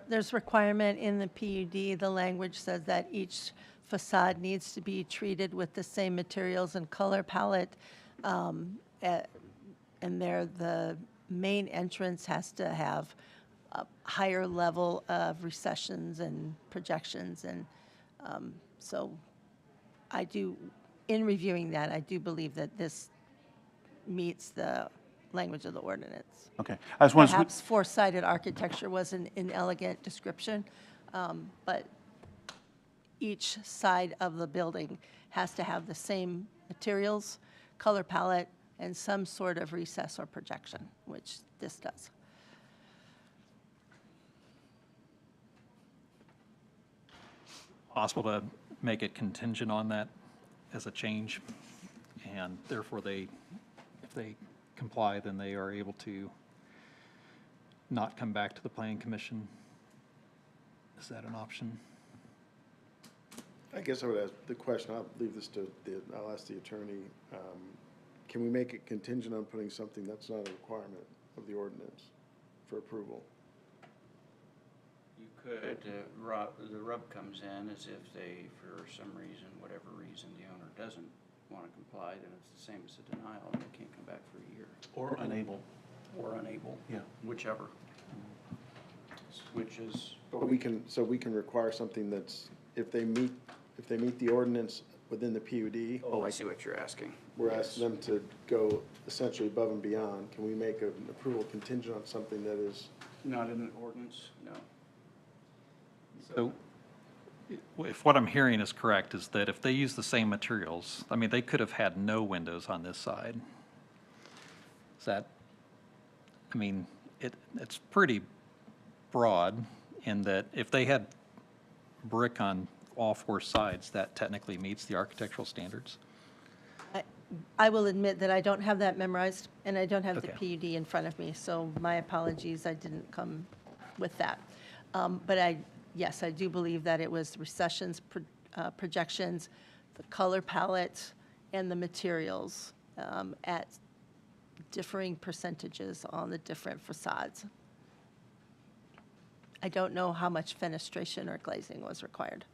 There's requirement in the PUD. The language says that each facade needs to be treated with the same materials and color palette. And the main entrance has to have a higher level of recessions and projections. And so in reviewing that, I do believe that this meets the language of the ordinance. Okay. I just want to. Perhaps four-sided architecture was an inelegant description, but each side of the building has to have the same materials, color palette, and some sort of recess or projection, which this does. Possible to make it contingent on that as a change, and therefore if they comply, then they are able to not come back to the planning commission. Is that an option? I guess I would ask the question, I'll leave this I'll ask the attorney, can we make it contingent on putting something that's not a requirement of the ordinance for approval? You could, the rub comes in as if they, for some reason, whatever reason, the owner doesn't want to comply, then it's the same as a denial, and they can't come back for a year. Or unable. Or unable. Yeah. Whichever. Which is. But we can require something that's, if they meet the ordinance within the PUD. Oh, I see what you're asking. We're asking them to go essentially above and beyond. Can we make an approval contingent on something that is? Not in an ordinance, no. So if what I'm hearing is correct, is that if they use the same materials, I mean, they could have had no windows on this side. Is that, I mean, it's pretty broad in that if they had brick on all four sides, that technically meets the architectural standards. I will admit that I don't have that memorized, and I don't have the Okay. PUD in front of me, so my apologies, I didn't come with that. But yes, I do believe that it was recessions, projections, the color palette, and the materials at differing percentages on the different facades. I don't know how much fenestration or glazing was required.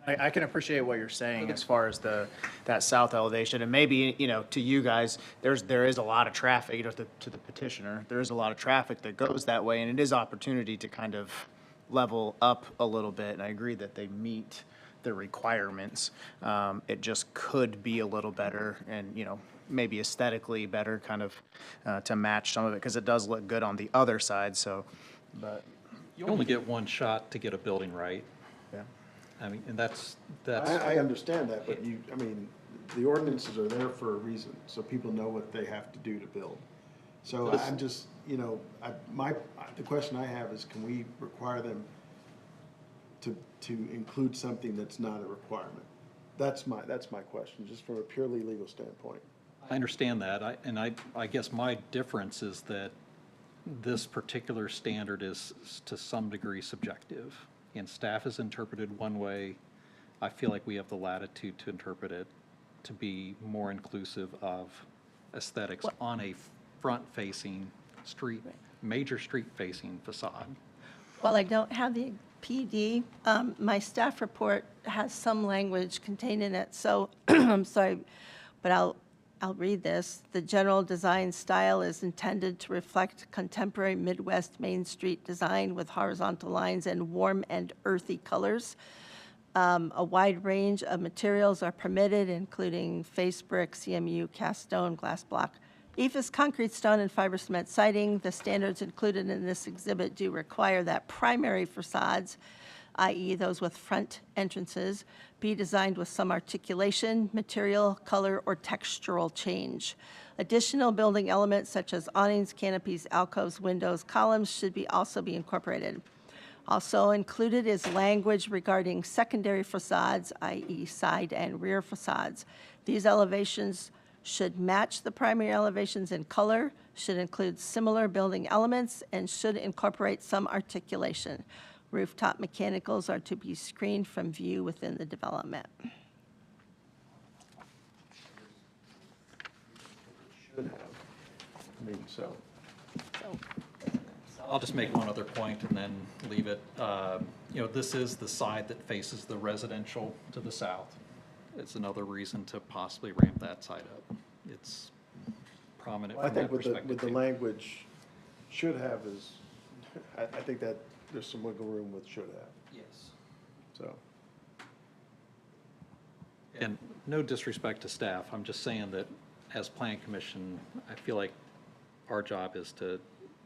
I can appreciate what you're saying as far as that south elevation, and maybe, to you guys, there is a lot of traffic, to the petitioner, there is a lot of traffic that goes that way, and it is opportunity to kind of level up a little bit, and I agree that they meet the requirements. It just could be a little better and, you know, maybe aesthetically better kind of to match some of it, because it does look good on the other side, so, but. You only get one shot to get a building right. Yeah. I mean, and that's. I understand that, but you, I mean, the ordinances are there for a reason, so people know what they have to do to build. So I'm just, you know, the question I have is, can we require them to include something that's not a requirement? That's my question, just from a purely legal standpoint. I understand that, I guess my difference is that this particular standard is to some degree subjective, and staff has interpreted one way. I feel like we have the latitude to interpret it to be more inclusive of aesthetics on a front-facing street, major street-facing facade. While I don't have the PD, my staff report has some language contained in it, so I'm sorry, but I'll read this. The general design style is intended to reflect contemporary Midwest Main Street design with horizontal lines and warm and earthy colors. A wide range of materials are permitted, including face brick, CMU, cast stone, glass block, EIFS concrete, stone, and fiber cement siding. The standards included in this exhibit do require that primary facades, i.e. those with front entrances, be designed with some articulation, material, color, or textural change. Additional building elements such as awnings, canopies, alcoves, windows, columns should also be incorporated. Also included is language regarding secondary facades, i.e. side and rear facades. These elevations should match the primary elevations in color, should include similar building elements, and should incorporate some articulation. Rooftop mechanicals are to be screened from view within the development. Should have, I mean, so. I'll just make one other point and then leave it. You know, this is the side that faces the residential to the south. It's another reason to possibly ramp that side up. It's prominent Well, I from think that with perspective. the language, should have is, I think that there's some wiggle room with should have, Yes. so. And no disrespect to staff, I'm just saying that as Plan Commission, I feel like our job is to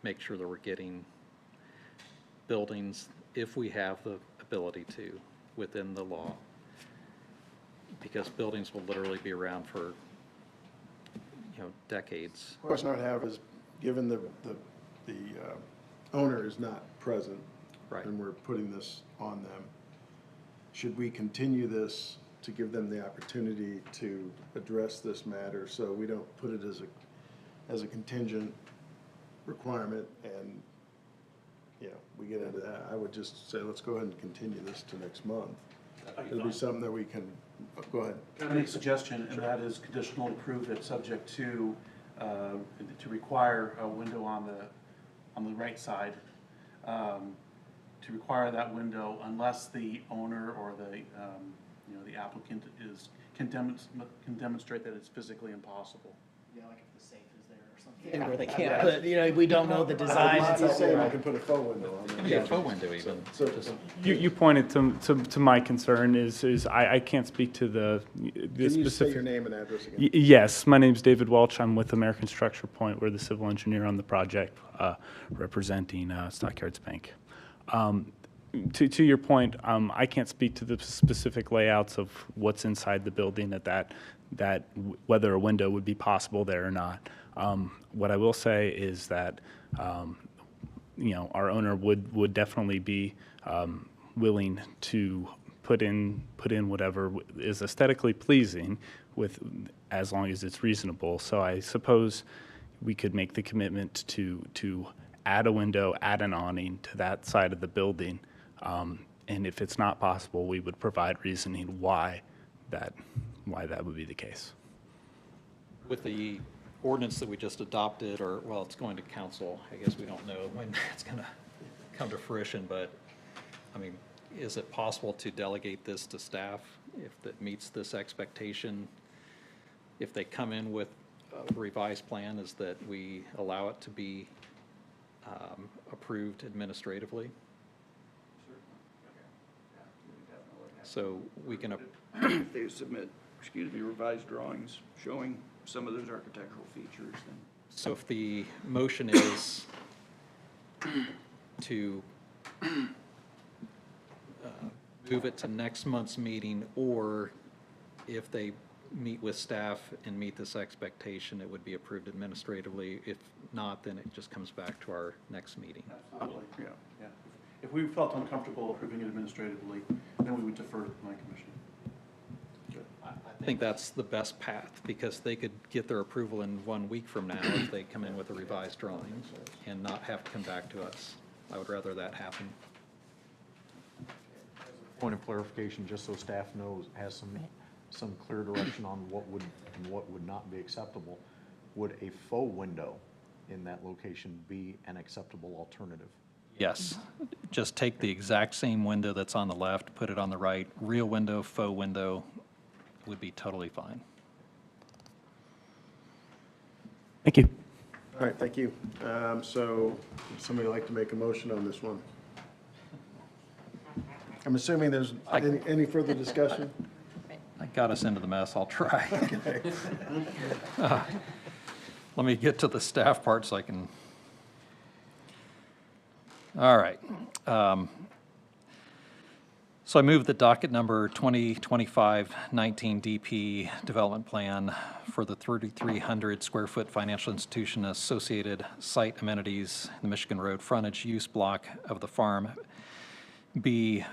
make sure that we're getting buildings, if we have the ability to, within the law. Because buildings will literally be around for, you know, decades. The question I would have is, given the owner is not present. Right. And we're putting this on them, should we continue this to give them the opportunity to address this matter, so we don't put it as a contingent requirement and, you know, we get into that? I would just say, let's go ahead and continue this to next month. It'll be something that we can, go ahead. Can I make a suggestion, and that is conditional approved it subject to require a window on the right side, to require that window unless the owner or the, you know, the applicant can demonstrate that it's physically impossible. Yeah, like if the safe is there or something. Where they can't put, you know, we don't know the design. I'm not saying I can put a faux window on there. Yeah, faux window even. You pointed to my concern is I can't speak to the Can you say specific. your name and address again? Yes, my name's David Welch. I'm with American Structure Point. We're the civil engineer on the project, representing Stockyards Bank. To your point, I can't speak to the specific layouts of what's inside the building that whether a window would be possible there or not. What I will say is that you know, our owner would definitely be willing to put in whatever is aesthetically pleasing with, as long as it's reasonable. So I suppose we could make the commitment to add a window, add an awning to that side of the building. And if it's not possible, we would provide reasoning why that would be the case. With the ordinance that we just adopted, or, well, it's going to council, I guess we don't know when it's going to come to fruition, but, I mean, is it possible to delegate this to staff if that meets this expectation? If they come in with a revised plan, is that we allow it to be approved administratively? So we can, If they submit, revised drawings showing some of those architectural features, then. so if the motion is to move it to next month's meeting, or if they meet with staff and meet this expectation, it would be approved administratively. If not, then it just comes back to our next meeting. Absolutely, yeah. If we felt uncomfortable approving it administratively, then we would defer to the plan commission. I think that's the best path, because they could get their approval in 1 week from now if they come in with a revised drawing and not have to come back to us. I would rather that happen. Point of clarification, just so staff knows, has some clear direction on what would and what would not be acceptable. Would a faux window in that location be an acceptable alternative? Yes, just take the exact same window that's on the left, put it on the right. Real window, faux window would be totally fine. Thank you. All right, thank you. So, would somebody like to make a motion on this one? I'm assuming there's any further discussion? I got us into the mess, I'll try. Okay. Let me get to the staff part so I can. All right. So I move the docket number 2025-19 DP Development Plan for the 3,300 square foot financial institution associated site amenities, the Michigan Road frontage use block of the farm, be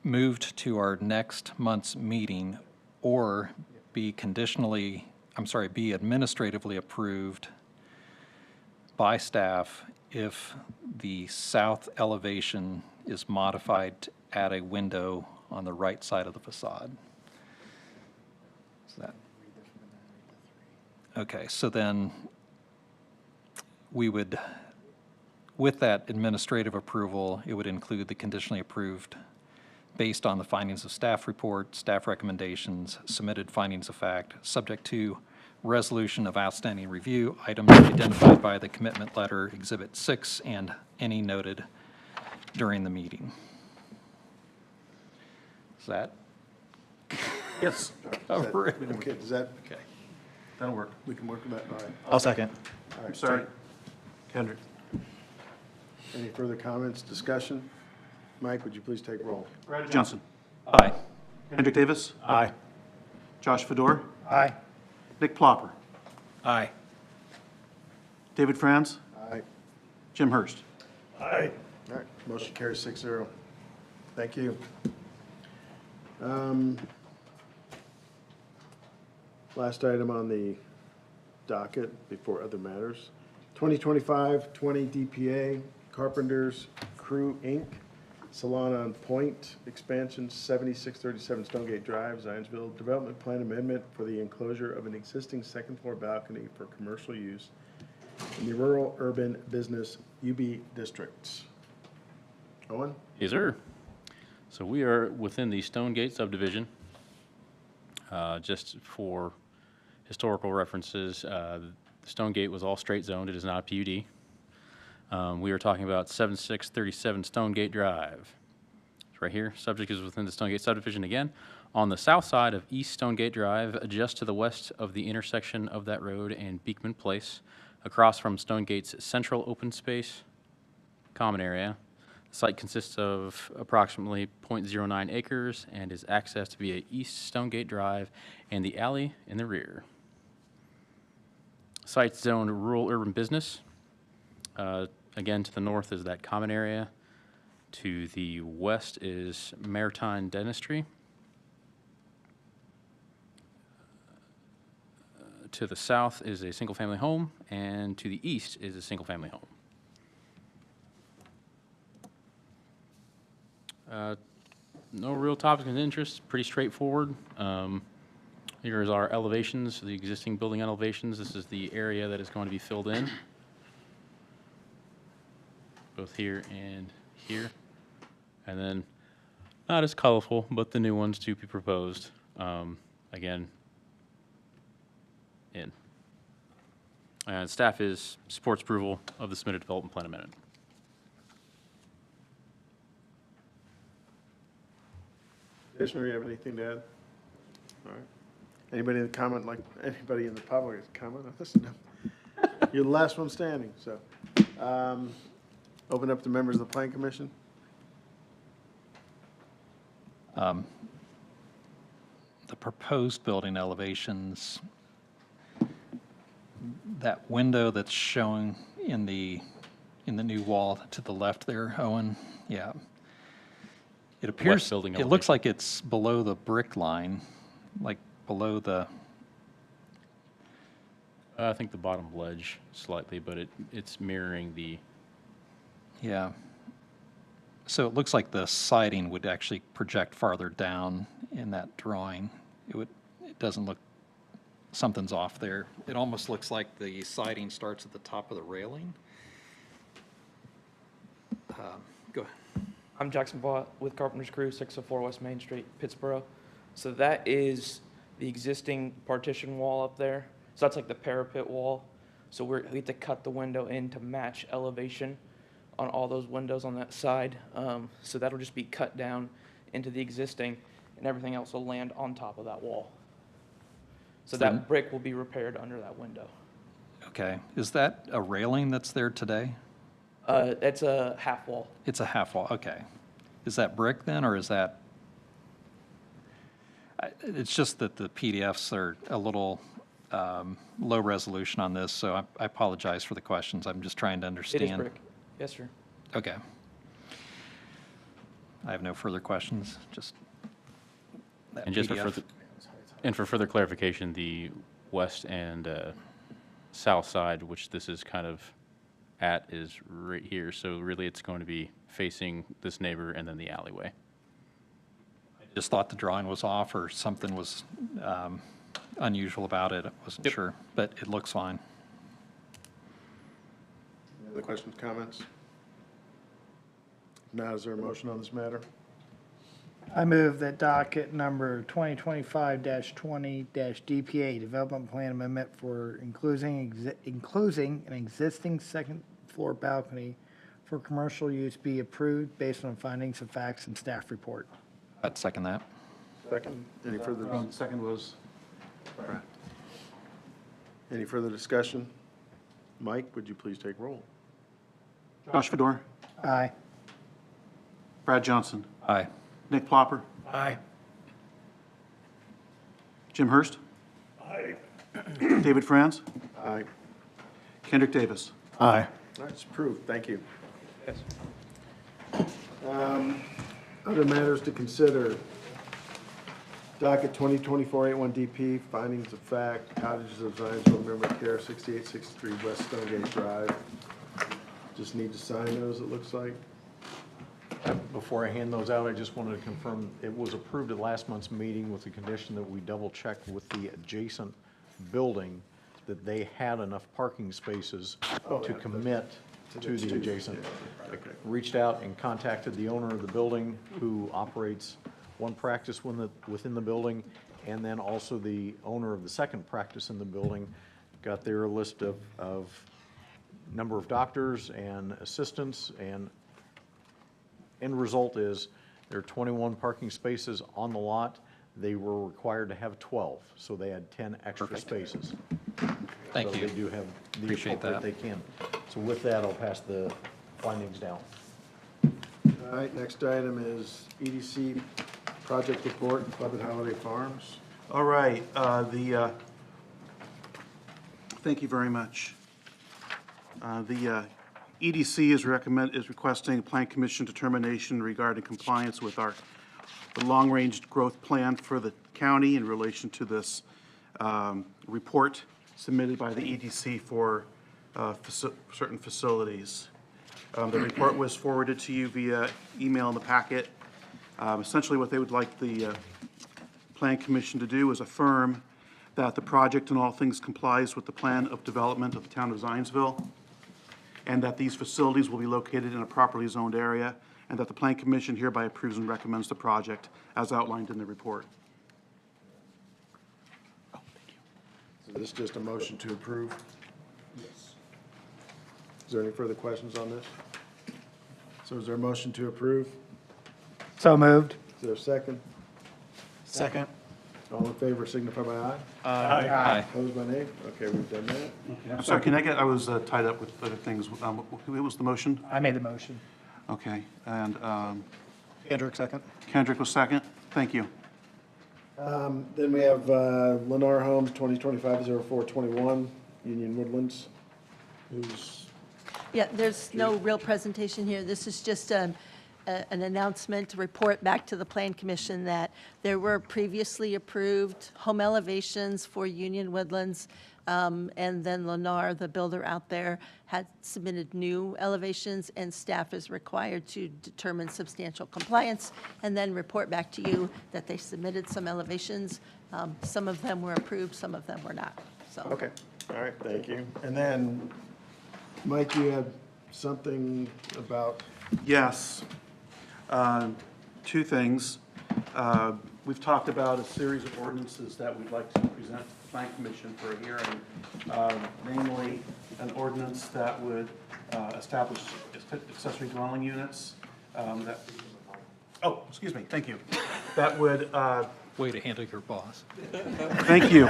moved to our next month's meeting, or be be administratively approved by staff if the south elevation is modified to add a window on the right side of the facade. Is that? Okay, so then we would, with that administrative approval, it would include the conditionally approved based on the findings of staff report, staff recommendations, submitted findings of fact, subject to resolution of outstanding review, items identified by the commitment letter, Exhibit 6, and any noted during the meeting. Is that? Yes. Cover it? Okay, does that, Okay. That'll work. we can work with that? All right. I'll second. All right. Sorry. Kendrick. Any further comments, discussion? Mike, would you please take roll? Brad Johnson. Aye. Kendrick Davis. Aye. Josh Fedor. Aye. Nick Plopper. Aye. David Franz. Aye. Jim Hurst. Aye. All right, motion carries 6-0. Thank you. Last item on the docket before other matters. 2025-20 DPA Carpenters Crew, Inc., Salon on Point Expansion, 7637 Stonegate Drive, Zionsville. Development Plan Amendment for the enclosure of an existing second-floor balcony for commercial use in the rural urban business UB districts. Owen? Yes, sir. So we are within the Stonegate subdivision. Just for historical references, Stonegate was all straight zoned. It is not a PUD. We are talking about 7637 Stonegate Drive. It's right here. Subject is within the Stonegate subdivision again. On the south side of East Stonegate Drive, just to the west of the intersection of that road and Beekman Place, across from Stonegate's central open space common area. The site consists of approximately 0.09 acres and is accessed via East Stonegate Drive and the alley in the rear. Site's zoned rural urban business. Again, to the north is that common area. To the west is maritime dentistry. To the south is a single-family home, and to the east is a single-family home. No real topics of interest, pretty straightforward. Here's our elevations, the existing building elevations. This is the area that is going to be filled in, both here and here. And then, not as colorful, but the new ones to be proposed. Again, in. And staff supports approval of the submitted development plan amendment. Commissioner, you have anything to add? All right. Anybody in the comment, like, anybody in the public has comment on this? No. You're the last one standing, so. Open up to members of the Plan Commission. The proposed building elevations, that window that's showing in the new wall to the left there, Owen, yeah. It appears, building it looks like it's below the brick line, like below the, I think the bottom ledge slightly, but it's mirroring the, yeah. So it looks like the siding would actually project farther down in that drawing. It doesn't look, something's off there. It almost looks like the siding starts at the top of the railing. Go ahead. I'm Jackson Vaught with Carpenter's Crew, 604 West Main Street, Pittsboro. So that is the existing partition wall up there. So that's like the parapet wall. So we have to cut the window in to match elevation on all those windows on that side. So that'll just be cut down into the existing, and everything else will land on top of that wall. So that brick will be repaired under that window. Okay. Is that a railing that's there today? It's a half wall. It's a half wall, okay. Is that brick then, or is that? It's just that the PDFs are a little low resolution on this, so I apologize for the questions. I'm just trying to understand. It is brick. Yes, sir. Okay. I have no further questions, just that and just PDF. for further clarification, the west and south side, which this is kind of at, is right here. So really, it's going to be facing this neighbor and then the alleyway. I just thought the drawing was off or something was unusual about it. I wasn't sure, but it looks fine. Any other questions, comments? Now, is there a motion on this matter? I move that docket number 2025-20-DPA Development Plan Amendment for including an existing second floor balcony for commercial use be approved based on findings of facts and staff report. I'd second that. Second, any further? Second was Brad. Any further discussion? Mike, would you please take roll? Josh Fedor, Aye. Brad Johnson, Aye. Nick Plopper, Aye. Jim Hurst. Aye. David Franz, Aye. Kendrick Davis. Aye. All right, it's approved. Thank you. Yes. Other matters to consider. Docket 2024-81DP, findings of fact, cottages of Zionsville Memory Care, 6863 West Stonegate Drive. Just need to sign those, it looks like. Before I hand those out, I just wanted to confirm, it was approved at last month's meeting with the condition that we double check with the adjacent building that they had enough parking spaces to commit to the adjacent. Okay. Reached out and contacted the owner of the building, who operates one practice within the building, and then also the owner of the second practice in the building. Got their list of number of doctors and assistants, and end result is there are 21 parking spaces on the lot. They were required to have 12, so they had 10 extra spaces. Thank you. So they do have the Appreciate appropriate that. they can. So with that, I'll pass the findings down. All right, next item is EDC project report, Club at Holiday Farms. All right, thank you very much. The EDC is requesting a Plan Commission determination regarding compliance with the long-range growth plan for the county in relation to this report submitted by the EDC for certain facilities. The report was forwarded to you via email in the packet. Essentially, what they would like the Plan Commission to do is affirm that the project in all things complies with the plan of development of the town of Zionsville, and that these facilities will be located in a properly zoned area, and that the Plan Commission hereby approves and recommends the project as outlined in the report. So this is just a motion to approve? Yes. Is there any further questions on this? So is there a motion to approve? So moved. Is there a second? Second. All in favor signify by aye. Aye. Opposed by nay? Okay, we've done that. I'm sorry, can I get, I was tied up with other things. Who was the motion? I made the motion. Okay, and Kendrick, second. Kendrick was second. Thank you. Then we have Lennar Homes, 2025-0421, Union Woodlands, who's, Yeah, there's no real presentation here. This is just an announcement to report back to the Plan Commission that there were previously approved home elevations for Union Woodlands, and then Lennar, the builder out there, had submitted new elevations, and staff is required to determine substantial compliance and then report back to you that they submitted some elevations. Some of them were approved, some of them were not, so. okay, all right, thank you. And then, Mike, you had something about, Yes. Two things. We've talked about a series of ordinances that we'd like to present to the Plan Commission for a hearing, namely an ordinance that would establish accessory dwelling units. Oh, excuse me, thank you. That would. Way to handle your boss. Thank you.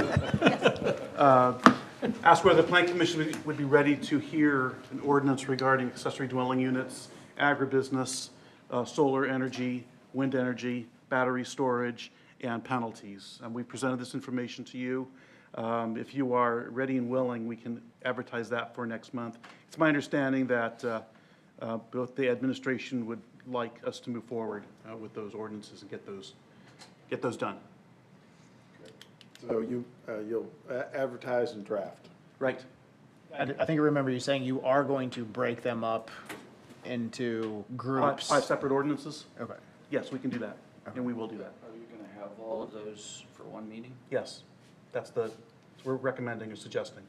Ask whether the Plan Commission would be ready to hear an ordinance regarding accessory dwelling units, agribusiness, solar energy, wind energy, battery storage, and penalties. And we presented this information to you. If you are ready and willing, we can advertise that for next month. It's my understanding that both the administration would like us to move forward with those ordinances and get those done. so you'll advertise and draft. Right. I think I remember you saying you are going to break them up into groups. Five separate ordinances? Okay. Yes, we can do that, and we will do that. Are you gonna have all of those for one meeting? Yes, we're recommending or suggesting.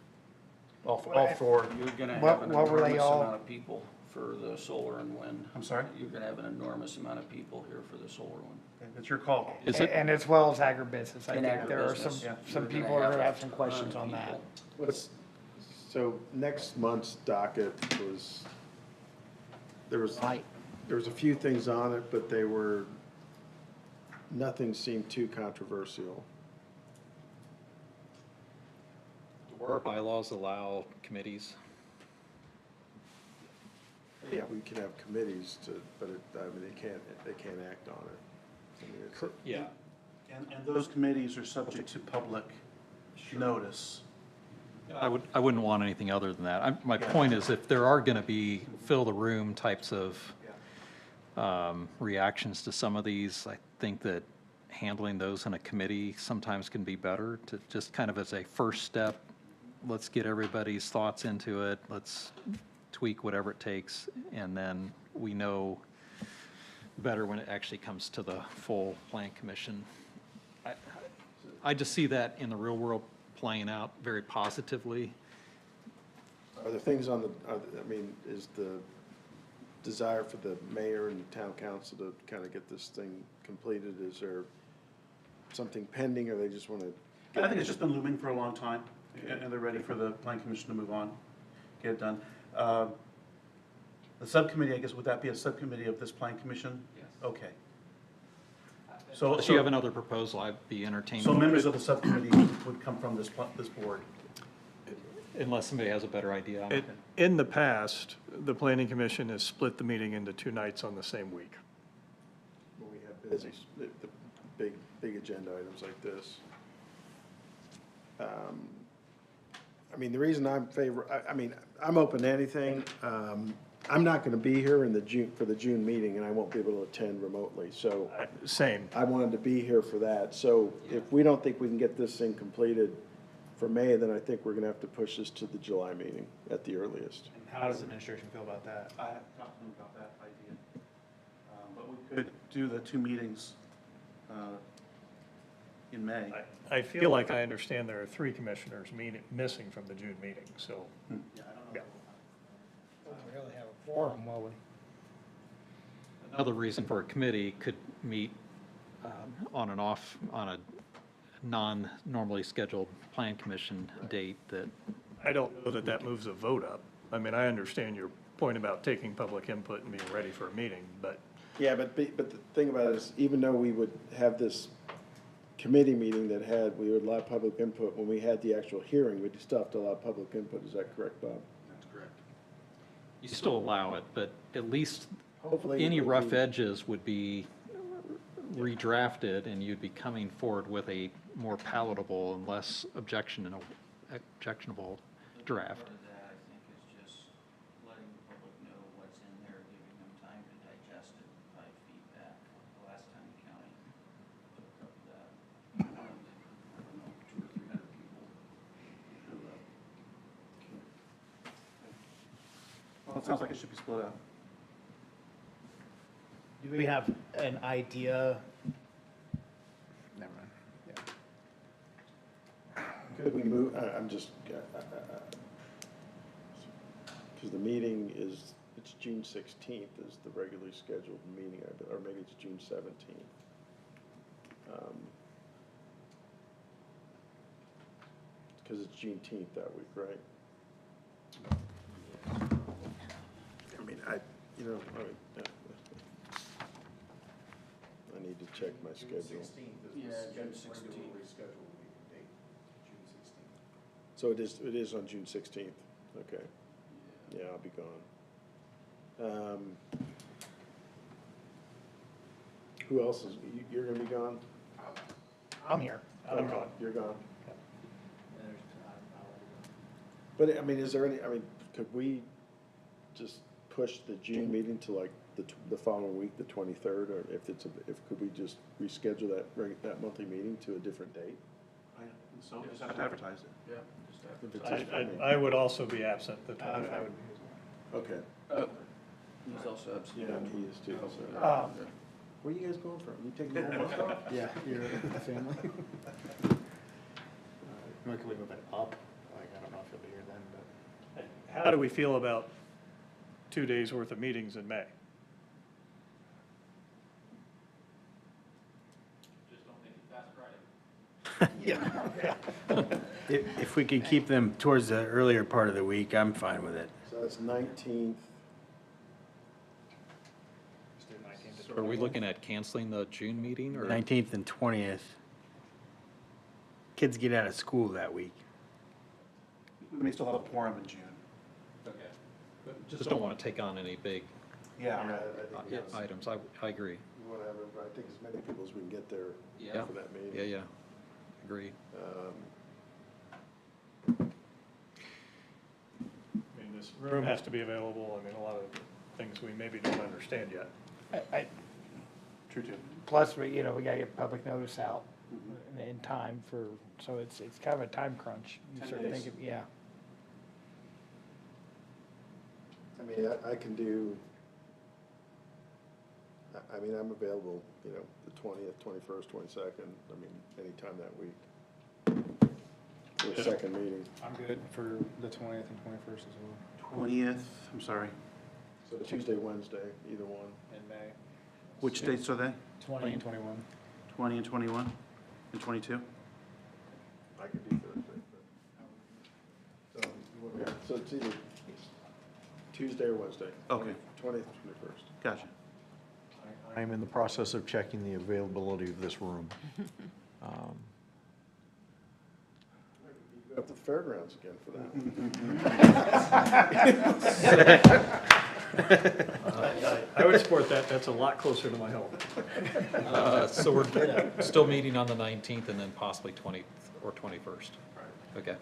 All four. You're gonna What- have an what were they enormous all? amount of people for the solar and wind. I'm sorry? You're gonna have an enormous amount of people here for the solar one. It's your call. And as well as agribusiness. I And think there are some, agribusiness. Yeah. some You're people gonna are gonna have a some ton questions of on that. people. So next month's docket was, there was a few things on it, but nothing seemed too controversial. Our bylaws allow committees. Yeah, we can have committees but they can't act on it. I mean, it's- Yeah. And those committees are subject to public notice. I wouldn't want anything other than that. My point is, if there are going to be fill-the-room types of reactions to some of these, I think that handling those in a committee sometimes can be better, to just kind of as a first step, let's get everybody's thoughts into it, let's tweak whatever it takes, and then we know better when it actually comes to the full Plan Commission. I just see that in the real world playing out very positively. Are there things on is the desire for the mayor and the town council to kind of get this thing completed? Is there something pending, or they just want to? I think it's just been looming for a long time, and they're ready for the Plan Commission to move on, get it done. The subcommittee, I guess, would that be a subcommittee of this Plan Commission? Yes. Okay. So If you have another proposal, I'd be entertained. So members of the subcommittee would come from this board? Unless somebody has a better idea. I'm okay. In the past, the planning commission has split the meeting into 2 nights on the same week. When we have busy, the big agenda items like this. The reason I'm open to anything. I'm not going to be here for the June meeting, and I won't be able to attend remotely, so. Same. I wanted to be here for that, so if we don't think we can get this thing completed for May, then I think we're going to have to push this to the July meeting at the earliest. How does the administration feel about that? I have talked to them about that idea. But we could do the 2 meetings in May. I feel like I understand there are 3 commissioners missing from the June meeting, so. Yeah. Really have a forum, will we? Another reason for a committee could meet on and off on a non-normally scheduled Plan Commission date that. I don't know that that moves a vote up. I understand your point about taking public input and being ready for a meeting, but. Yeah, but the thing about it is, even though we would have this committee meeting that we would allow public input. When we had the actual hearing, we still have to allow public input. Is that correct, Bob? That's correct. You still allow it, but at least Hopefully any it would rough be- edges would be redrafted, and you'd be coming forward with a more palatable and less objectionable draft. Part of that, I think, is just letting the public know what's in there, giving them time to digest it, provide feedback. The last time the county took up that, I don't know, 200 or 300 people showed up. Well, it sounds like it should be split up. Do we have an idea? Never mind. Could we move, I'm just, because the meeting is, it's June 16th is the regularly scheduled meeting, or maybe it's June 17th. Because it's Juneteenth that week, right? I mean, I need to check my schedule. June 16th. So it is on June 16th, okay. Yeah, I'll be gone. Who else is, you're gonna be gone? I'm here. I'm gone. You're gone? But, I mean, is there any, could we just push the June meeting to like the following week, the 23rd, or could we just reschedule that monthly meeting to a different date? So just have to advertise it. Yeah. If it's just- I would also be absent the I 23rd. would be as well. Okay. He's also absent. Yeah, he is too, so. Where are you guys going from? You taking the whole month off? Yeah, you're with the family. Can we move it up? Like, I don't know if you'll be here then, but. How do we feel about 2 days' worth of meetings in May? Just don't make it past Friday. If we could keep them towards the earlier part of the week, I'm fine with it. So that's 19th. So are we looking at canceling the June meeting, or? 19th and 20th. Kids get out of school that week. We may still have a quorum in June. Okay. Just don't want to take on any big Yeah. I think yes. items. I agree. We want to have, I think as many people as we can get there Yeah. for that meeting. Yeah. Agree. I mean, this room has to be available. I mean, a lot of things we maybe don't understand yet. True too. Plus, we gotta get public notice out in time so it's kind of a time crunch. You 10 start days. thinking, yeah. I mean, I can do, I'm available, the 20th, 21st, 22nd, anytime that week. For the second meeting. I'm good for the 20th and 21st as well. 20th, I'm sorry. So Tuesday, Wednesday, either one. In May. Which dates are they? 20 and 21. 20 and 21 and 22? I could do Thursday, but. So it's either Tuesday or Wednesday. Okay. 20th, 21st. Gotcha. I am in the process of checking the availability of this room. Go up to the fairgrounds again for that. I would support that. That's a lot closer to my home. So we're still meeting on the 19th and then possibly 20th or 21st. Okay.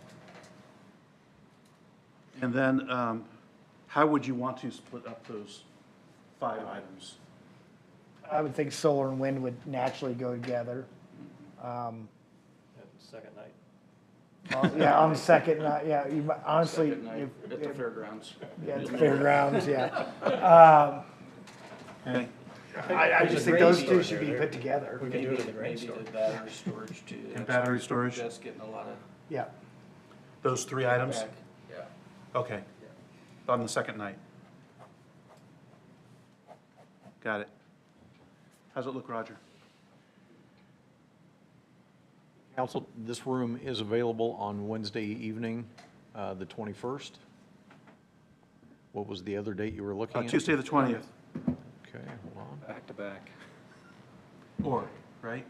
And then, how would you want to split up those 5 items? I would think solar and wind would naturally go together. Second night. Yeah, on the second night, yeah, honestly. Second night at the fairgrounds. Yeah, at the fairgrounds, yeah. Okay. I just think those two should be put together. We can do it in the grain Maybe store. the battery storage too. And battery storage? That's getting a lot of. Yeah. Those 3 items? feedback. Yeah. Okay. On the second night. Got it. How's it look, Roger? Council, this room is available on Wednesday evening, the 21st. What was the other date you were looking at? Tuesday, the 20th. Okay, hold on. Back to back. Or, right?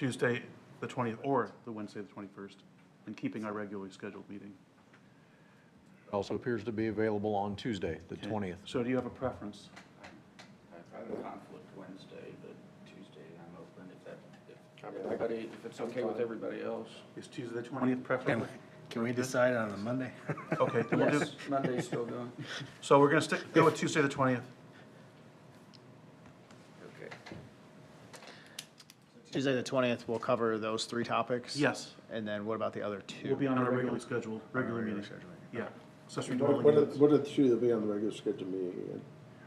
Tuesday, the 20th, or the Wednesday, the 21st, and keeping our regularly scheduled meeting. Also appears to be available on Tuesday, the Okay. 20th. So do you have a preference? I have a conflict Wednesday, but Tuesday I'm open if everybody, if it's okay with everybody else. Is Tuesday, the 20th preferable? Can we decide on a Monday? Okay, then we'll do, Yes, Monday's still going. so we're going to go with Tuesday, the 20th. Okay. Tuesday, the 20th, we'll cover those 3 topics? Yes. And then what about the other 2? We'll be on our regularly scheduled, regular meeting. Yeah. Accessory dwelling What units. are the 2 that'll be on the regular scheduled meeting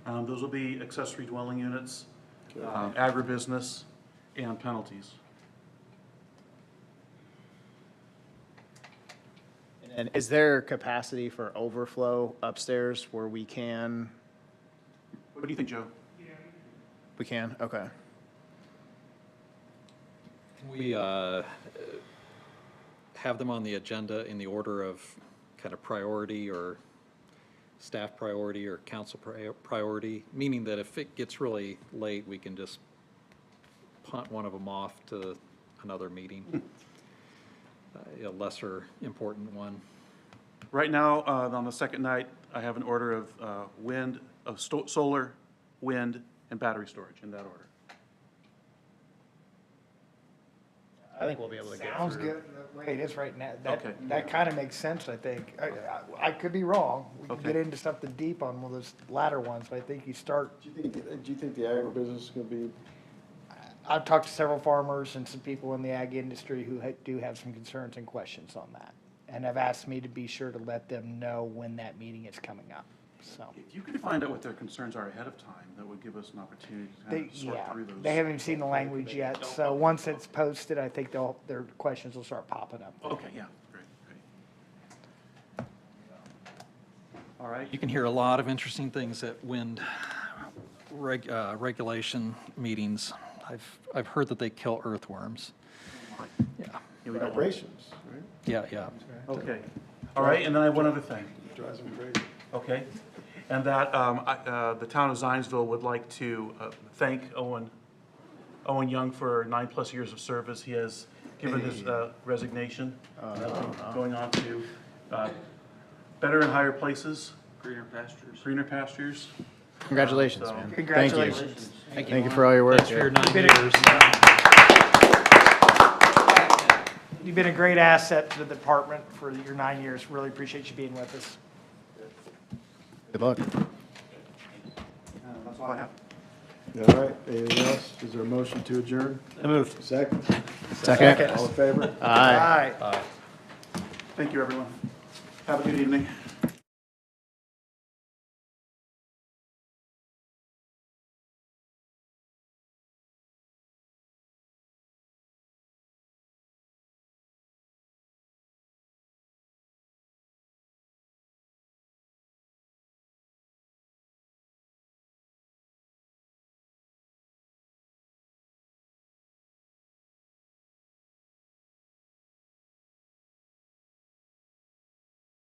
again? Those will be accessory dwelling units, Okay. agribusiness, and penalties. And is there capacity for overflow upstairs where we can? What do you think, Joe? We can, okay. Can we have them on the agenda in the order of kind of priority or staff priority or council priority? Meaning that if it gets really late, we can just punt one of them off to another meeting, a lesser important one. Right now, on the second night, I have an order of solar, wind, and battery storage in that order. I think we'll be able to get Sounds through. good, the way it is right now. Okay. That kind of makes sense, I think. I could be wrong. We can Okay. get into something deep on one of those latter ones, but I think you start, Do you think the agribusiness is gonna be, I've talked to several farmers and some people in the ag industry who do have some concerns and questions on that. And have asked me to be sure to let them know when that meeting is coming up, so. If you can find out what their concerns are ahead of time, that would give us an opportunity to kind of sort through those. They haven't even seen the language yet, so once it's posted, I think their questions will start popping up. Okay, yeah, great. All right. You can hear a lot of interesting things at wind regulation meetings. I've heard that they kill earthworms. Yeah. vibrations, right? Yeah. Okay. All right, and then I have one other thing. Drives them crazy. Okay. And that the town of Zionsville would like to thank Owen Young for 9+ years of service. He has given his resignation, going on to better and higher places. Greener pastures. Greener pastures. Congratulations, So- man. Congratulations. Thank you for all your work. Thanks for your here. 9 years. You've been a great asset to the department for your 9 years. Really appreciate you being with us. Good luck. That's all I have. All right, anything else? Is there a motion to adjourn? I moved. Second? Second. All in favor? Aye. Aye. Thank you, everyone. Have a good evening.